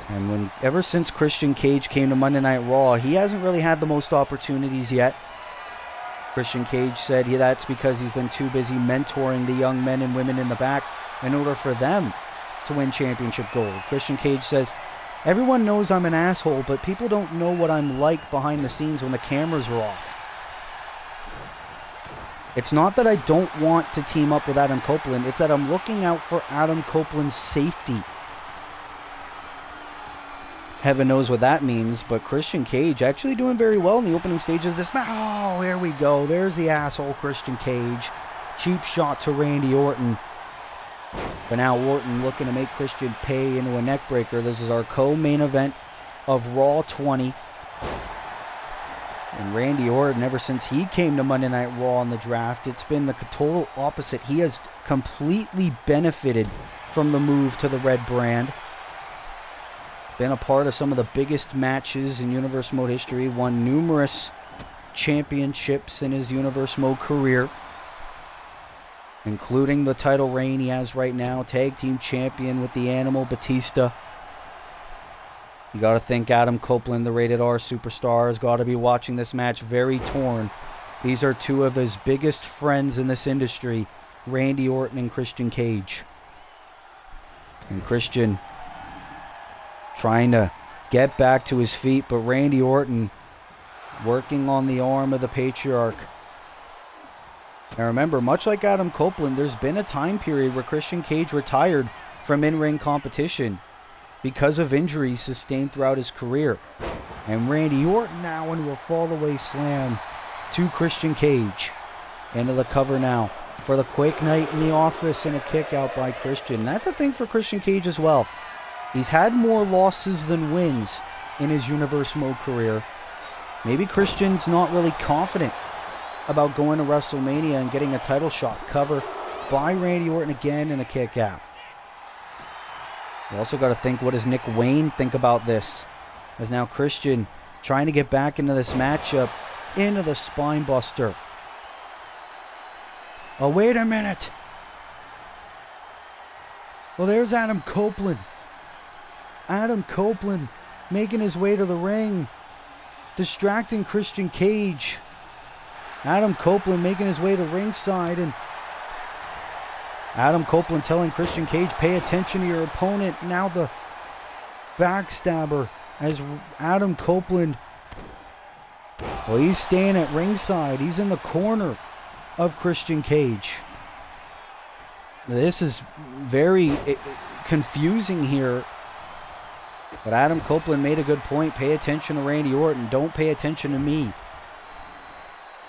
[SPEAKER 1] And ever since Christian Cage came to Monday Night Raw, he hasn't really had the most opportunities yet. Christian Cage said that's because he's been too busy mentoring the young men and women in the back in order for them to win championship gold. Christian Cage says Everyone knows I'm an asshole, but people don't know what I'm like behind the scenes when the cameras are off. It's not that I don't want to team up with Adam Copeland. It's that I'm looking out for Adam Copeland's safety. Heaven knows what that means, but Christian Cage actually doing very well in the opening stage of this match. Oh, here we go. There's the asshole Christian Cage. Cheap shot to Randy Orton. But now Orton looking to make Christian pay into a neck breaker. This is our co-main event of Raw 20. And Randy Orton, ever since he came to Monday Night Raw on the draft, it's been the total opposite. He has completely benefited from the move to the red brand. Been a part of some of the biggest matches in Universe Mode history. Won numerous championships in his Universe Mode career, including the title reign he has right now. Tag team champion with the Animal Batista. You got to think Adam Copeland, the Rated R superstar, has got to be watching this match very torn. These are two of his biggest friends in this industry, Randy Orton and Christian Cage. And Christian trying to get back to his feet, but Randy Orton working on the arm of the Patriarch. Now remember, much like Adam Copeland, there's been a time period where Christian Cage retired from in-ring competition because of injuries sustained throughout his career. And Randy Orton now into a fall-away slam to Christian Cage. Into the cover now for the quick night in the office and a kick out by Christian. That's a thing for Christian Cage as well. He's had more losses than wins in his Universe Mode career. Maybe Christian's not really confident about going to WrestleMania and getting a title shot. Cover by Randy Orton again and a kick out. You also got to think, what does Nick Wayne think about this? As now Christian trying to get back into this matchup, into the spine buster. Oh, wait a minute. Well, there's Adam Copeland. Adam Copeland making his way to the ring, distracting Christian Cage. Adam Copeland making his way to ringside, and Adam Copeland telling Christian Cage, pay attention to your opponent. Now the backstabber as Adam Copeland, well, he's staying at ringside. He's in the corner of Christian Cage. This is very confusing here. But Adam Copeland made a good point. Pay attention to Randy Orton. Don't pay attention to me.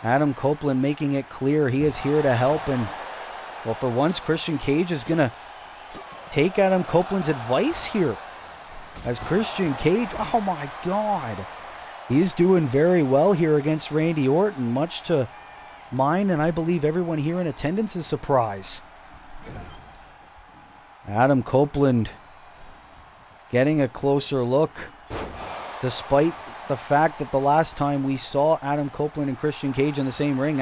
[SPEAKER 1] Adam Copeland making it clear he is here to help. And, well, for once, Christian Cage is going to take Adam Copeland's advice here. As Christian Cage, oh my God. He's doing very well here against Randy Orton, much to mine and I believe everyone here in attendance's surprise. Adam Copeland getting a closer look, despite the fact that the last time we saw Adam Copeland and Christian Cage in the same ring,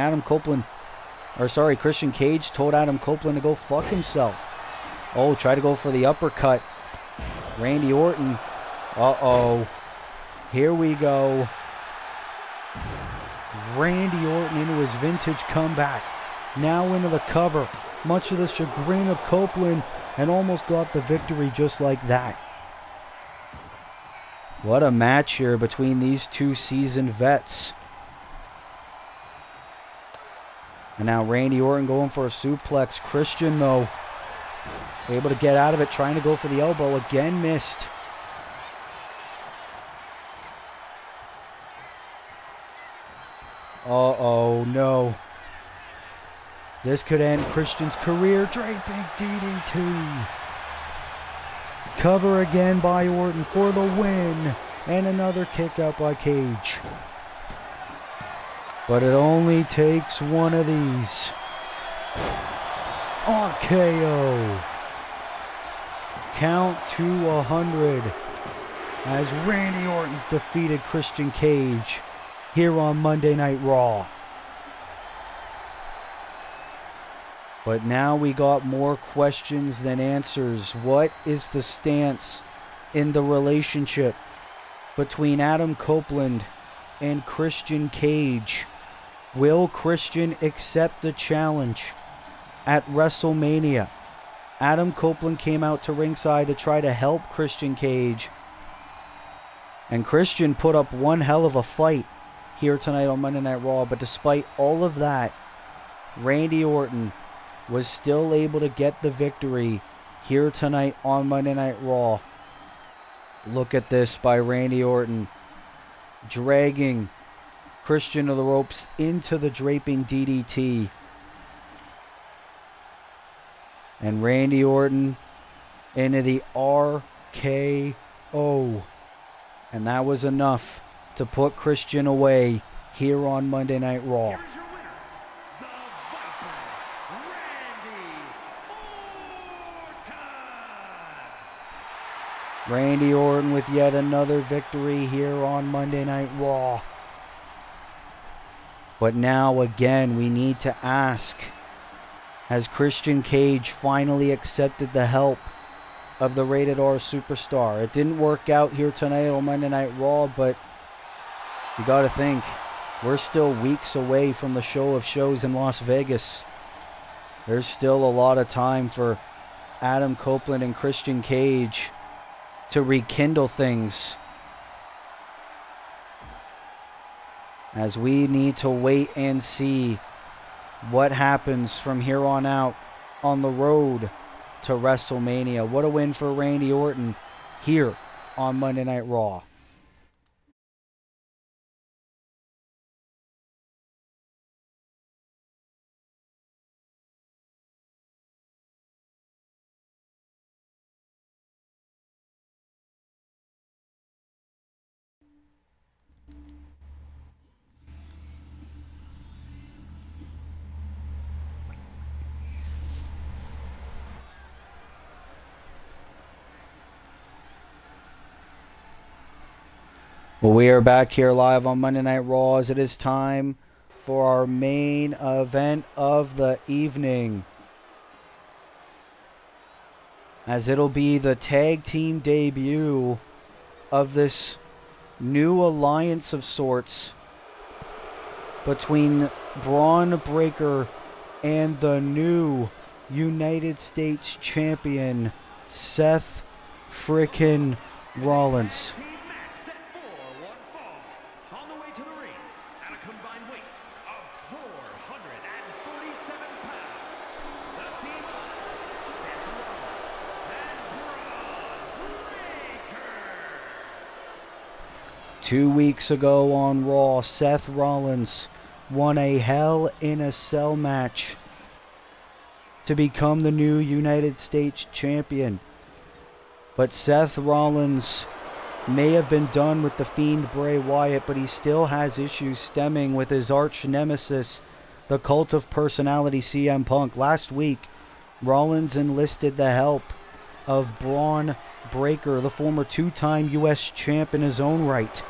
[SPEAKER 1] Christian Cage told Adam Copeland to go fuck himself. Oh, try to go for the uppercut. Randy Orton, uh-oh. Here we go. Randy Orton into his vintage comeback. Now into the cover, much of the chagrin of Copeland, and almost got the victory just like that. What a match here between these two seasoned vets. And now Randy Orton going for a suplex. Christian, though, able to get out of it, trying to go for the elbow. Again, missed. Uh-oh, no. This could end Christian's career. Draping DDT. Cover again by Orton for the win. And another kick out by Cage. But it only takes one of these. RKO. Count to 100. As Randy Orton's defeated Christian Cage here on Monday Night Raw. But now we got more questions than answers. What is the stance in the relationship between Adam Copeland and Christian Cage? Will Christian accept the challenge at WrestleMania? Adam Copeland came out to ringside to try to help Christian Cage, And Christian put up one hell of a fight here tonight on Monday Night Raw, but despite all of that, Randy Orton was still able to get the victory here tonight on Monday Night Raw. Look at this by Randy Orton, dragging Christian to the ropes into the draping DDT. And Randy Orton into the RKO. And that was enough to put Christian away here on Monday Night Raw.
[SPEAKER 2] Here's your winner, the Viper,
[SPEAKER 1] Randy
[SPEAKER 2] Randy Orton.
[SPEAKER 1] Orton with yet another victory here on Monday Night Raw. But now again, we need to ask, has Christian Cage finally accepted the help of the Rated R Superstar? It didn't work out here tonight on Monday Night Raw, but you got to think, we're still weeks away from the show of shows in Las Vegas. There's still a lot of time for Adam Copeland and Christian Cage to rekindle things, as we need to wait and see what happens from here on out on the road to WrestleMania. What a win for Randy Orton here on Monday Night Raw. Well, we are back here live on Monday Night Raw as it is time for our main event of the evening, as it'll be the tag team debut of this new alliance of sorts between Braun Breaker and the new United States Champion Seth frickin' Rollins.
[SPEAKER 2] Team match set for one fall. On the way to the ring, at a combined weight of 447 pounds, the team of Seth Rollins and Braun Breaker.
[SPEAKER 1] 2 weeks ago on Raw, Seth Rollins won a Hell in a Cell match to become the new United States Champion. But Seth Rollins may have been done with the Fiend Bray Wyatt, but he still has issues stemming with his arch nemesis, the Cult of Personality CM Punk. Last week, Rollins enlisted the help of Braun Breaker, the former two-time U.S. champ in his own right,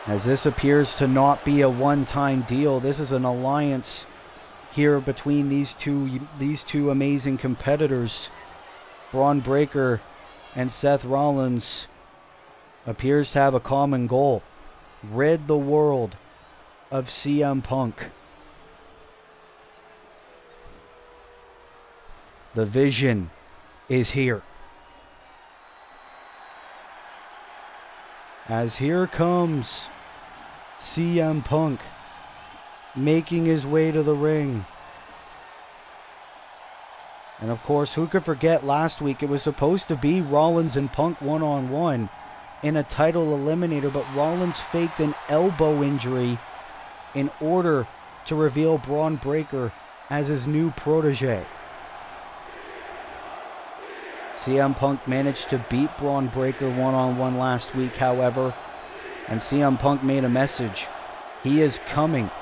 [SPEAKER 1] as this appears to not be a one-time deal. This is an alliance here between these two amazing competitors. Braun Breaker and Seth Rollins appears to have a common goal: rid the world of CM Punk. The vision is here, as here comes CM Punk making his way to the ring. And of course, who could forget last week? It was supposed to be Rollins and Punk one-on-one in a title eliminator, but Rollins faked an elbow injury in order to reveal Braun Breaker as his new protege. CM Punk managed to beat Braun Breaker one-on-one last week, however, and CM Punk made a message. He is coming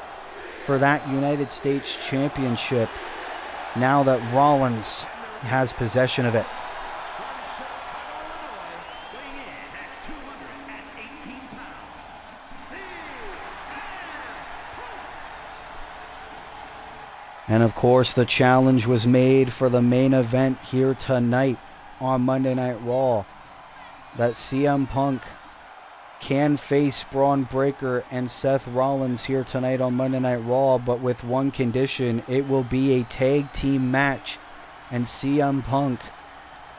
[SPEAKER 1] for that United States Championship now that Rollins has possession of it.
[SPEAKER 2] Weighing in at 218 pounds,
[SPEAKER 1] And of course, the challenge was made for the main event here tonight on Monday Night Raw, that CM Punk can face Braun Breaker and Seth Rollins here tonight on Monday Night Raw, but with one condition: it will be a tag team match, and CM Punk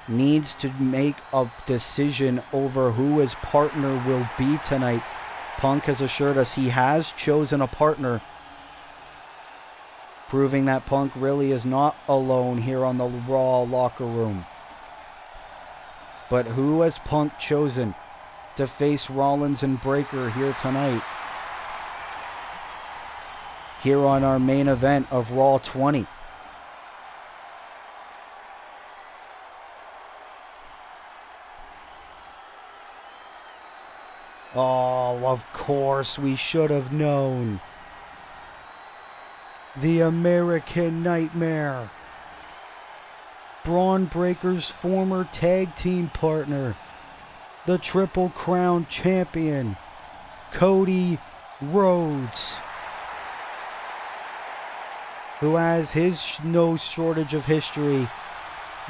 [SPEAKER 1] needs to make a decision over who his partner will be tonight. Punk has assured us he has chosen a partner, proving that Punk really is not alone here on the Raw locker room. But who has Punk chosen to face Rollins and Breakker here tonight? Here on our main event of Raw 20. Oh, of course, we should have known. The American Nightmare. Braun Breaker's former tag team partner. The Triple Crown champion, Cody Rhodes, who has his no shortage of history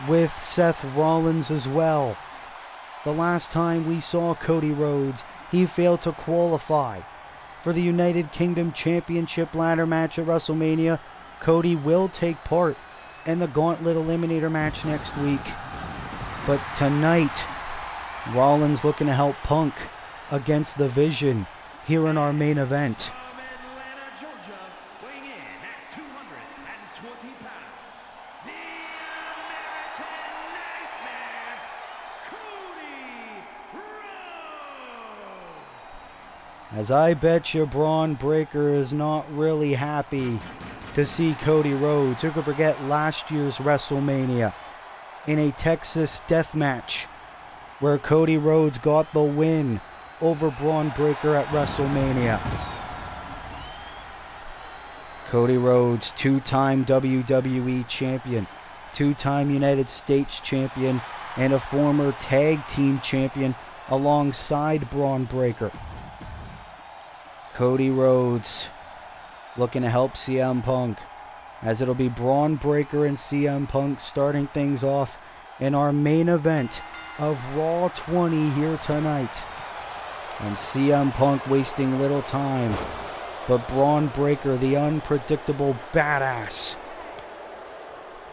[SPEAKER 1] with Seth Rollins as well. The last time we saw Cody Rhodes, he failed to qualify for the United Kingdom Championship ladder match at WrestleMania. Cody will take part in the Gauntlet Eliminator match next week. But tonight, Rollins looking to help Punk against the Vision here in our main event.
[SPEAKER 2] From Atlanta, Georgia, weighing in at 220 pounds, the American Nightmare, Cody Rhodes.
[SPEAKER 1] As I bet you Braun Breaker is not really happy to see Cody Rhodes. Who could forget last year's WrestleMania in a Texas death match where Cody Rhodes got the win over Braun Breaker at WrestleMania. Cody Rhodes, two-time WWE champion, two-time United States champion, and a former tag team champion alongside Braun Breaker. Cody Rhodes looking to help CM Punk, as it'll be Braun Breaker and CM Punk starting things off in our main event of Raw 20 here tonight. And CM Punk wasting little time, but Braun Breaker, the unpredictable badass.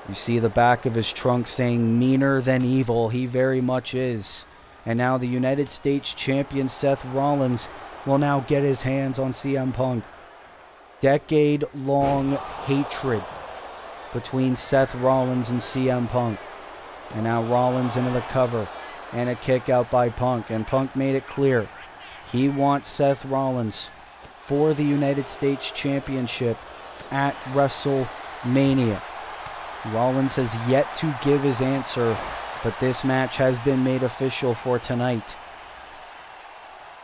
[SPEAKER 1] You see the back of his trunk saying meaner than evil. He very much is. And now the United States champion Seth Rollins will now get his hands on CM Punk. Decade-long hatred between Seth Rollins and CM Punk. And now Rollins into the cover and a kick out by Punk. And Punk made it clear he wants Seth Rollins for the United States Championship at WrestleMania. Rollins has yet to give his answer, but this match has been made official for tonight.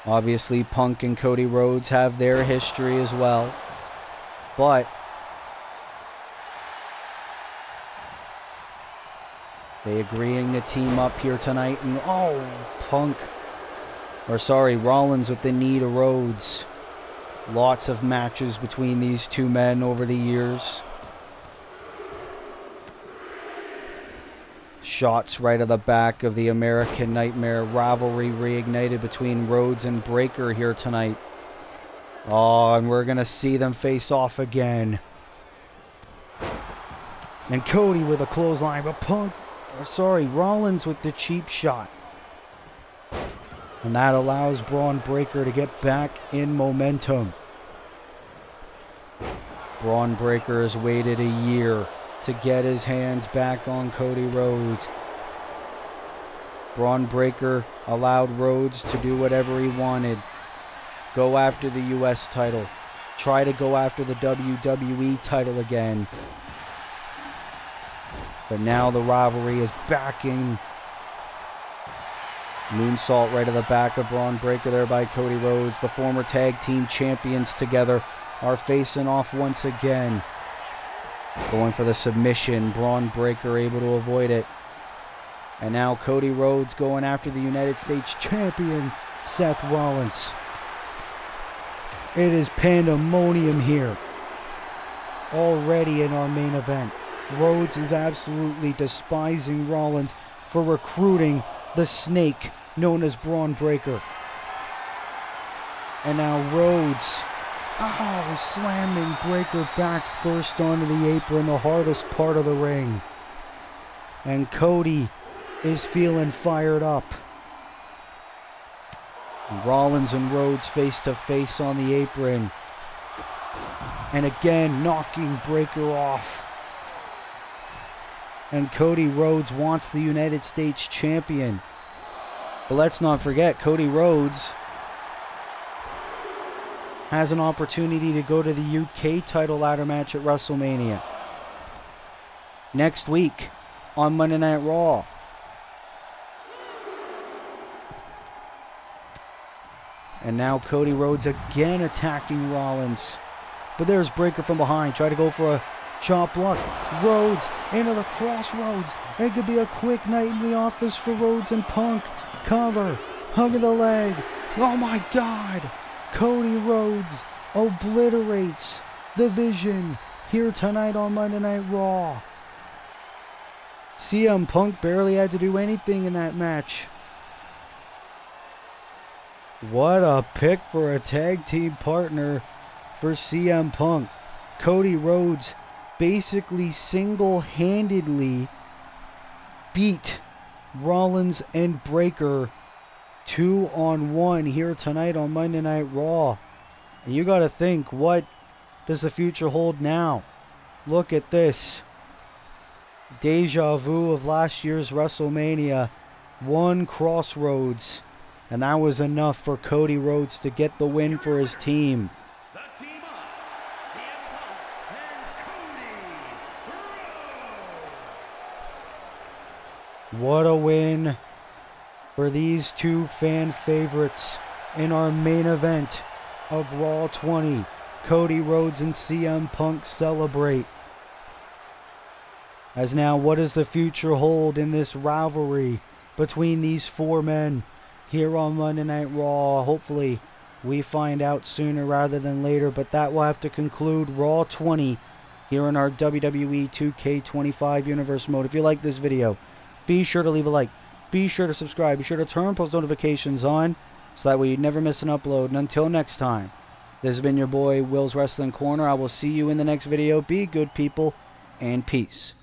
[SPEAKER 1] Obviously, Punk and Cody Rhodes have their history as well, but they agreeing to team up here tonight, and Rollins with the knee to Rhodes. Lots of matches between these two men over the years. Shots right at the back of the American Nightmare. Rivalry reignited between Rhodes and Breakker here tonight. Oh, and we're going to see them face off again. And Cody with a clothesline, but Rollins with the cheap shot. And that allows Braun Breaker to get back in momentum. Braun Breaker has waited a year to get his hands back on Cody Rhodes. Braun Breaker allowed Rhodes to do whatever he wanted. Go after the US title. Try to go after the WWE title again. But now the rivalry is backing. Moonsault right at the back of Braun Breaker there by Cody Rhodes. The former tag team champions together are facing off once again. Going for the submission. Braun Breaker able to avoid it. And now Cody Rhodes going after the United States champion, Seth Rollins. It is pandemonium here already in our main event. Rhodes is absolutely despising Rollins for recruiting the snake known as Braun Breaker. And now Rhodes, slamming Breaker back first onto the apron, the hardest part of the ring. And Cody is feeling fired up. Rollins and Rhodes face to face on the apron. And again, knocking Breakker off. And Cody Rhodes wants the United States champion. But let's not forget, Cody Rhodes has an opportunity to go to the UK title ladder match at WrestleMania next week on Monday Night Raw. And now Cody Rhodes again attacking Rollins. But there's Breakker from behind. Try to go for a chop block. Rhodes into the crossroads. It could be a quick night in the office for Rhodes and Punk. Cover. Hug of the leg. Oh my God. Cody Rhodes obliterates the Vision here tonight on Monday Night Raw. CM Punk barely had to do anything in that match. What a pick for a tag team partner for CM Punk. Cody Rhodes basically single-handedly beat Rollins and Breakker 2-on-1 here tonight on Monday Night Raw. And you gotta think, what does the future hold now? Look at this. Deja vu of last year's WrestleMania. One crossroads. And that was enough for Cody Rhodes to get the win for his team.
[SPEAKER 2] The team up, CM Punk and Cody Rhodes.
[SPEAKER 1] What a win for these two fan favorites in our main event of Raw 20. Cody Rhodes and CM Punk celebrate. As now, what does the future hold in this rivalry between these four men here on Monday Night Raw? Hopefully we find out sooner rather than later, but that will have to conclude Raw 20 here in our WWE 2K25 Universe mode. If you like this video, be sure to leave a like, be sure to subscribe, be sure to turn post notifications on so that way you never miss an upload. And until next time, this has been your boy Will's Wrestling Corner. I will see you in the next video. Be good people, and peace.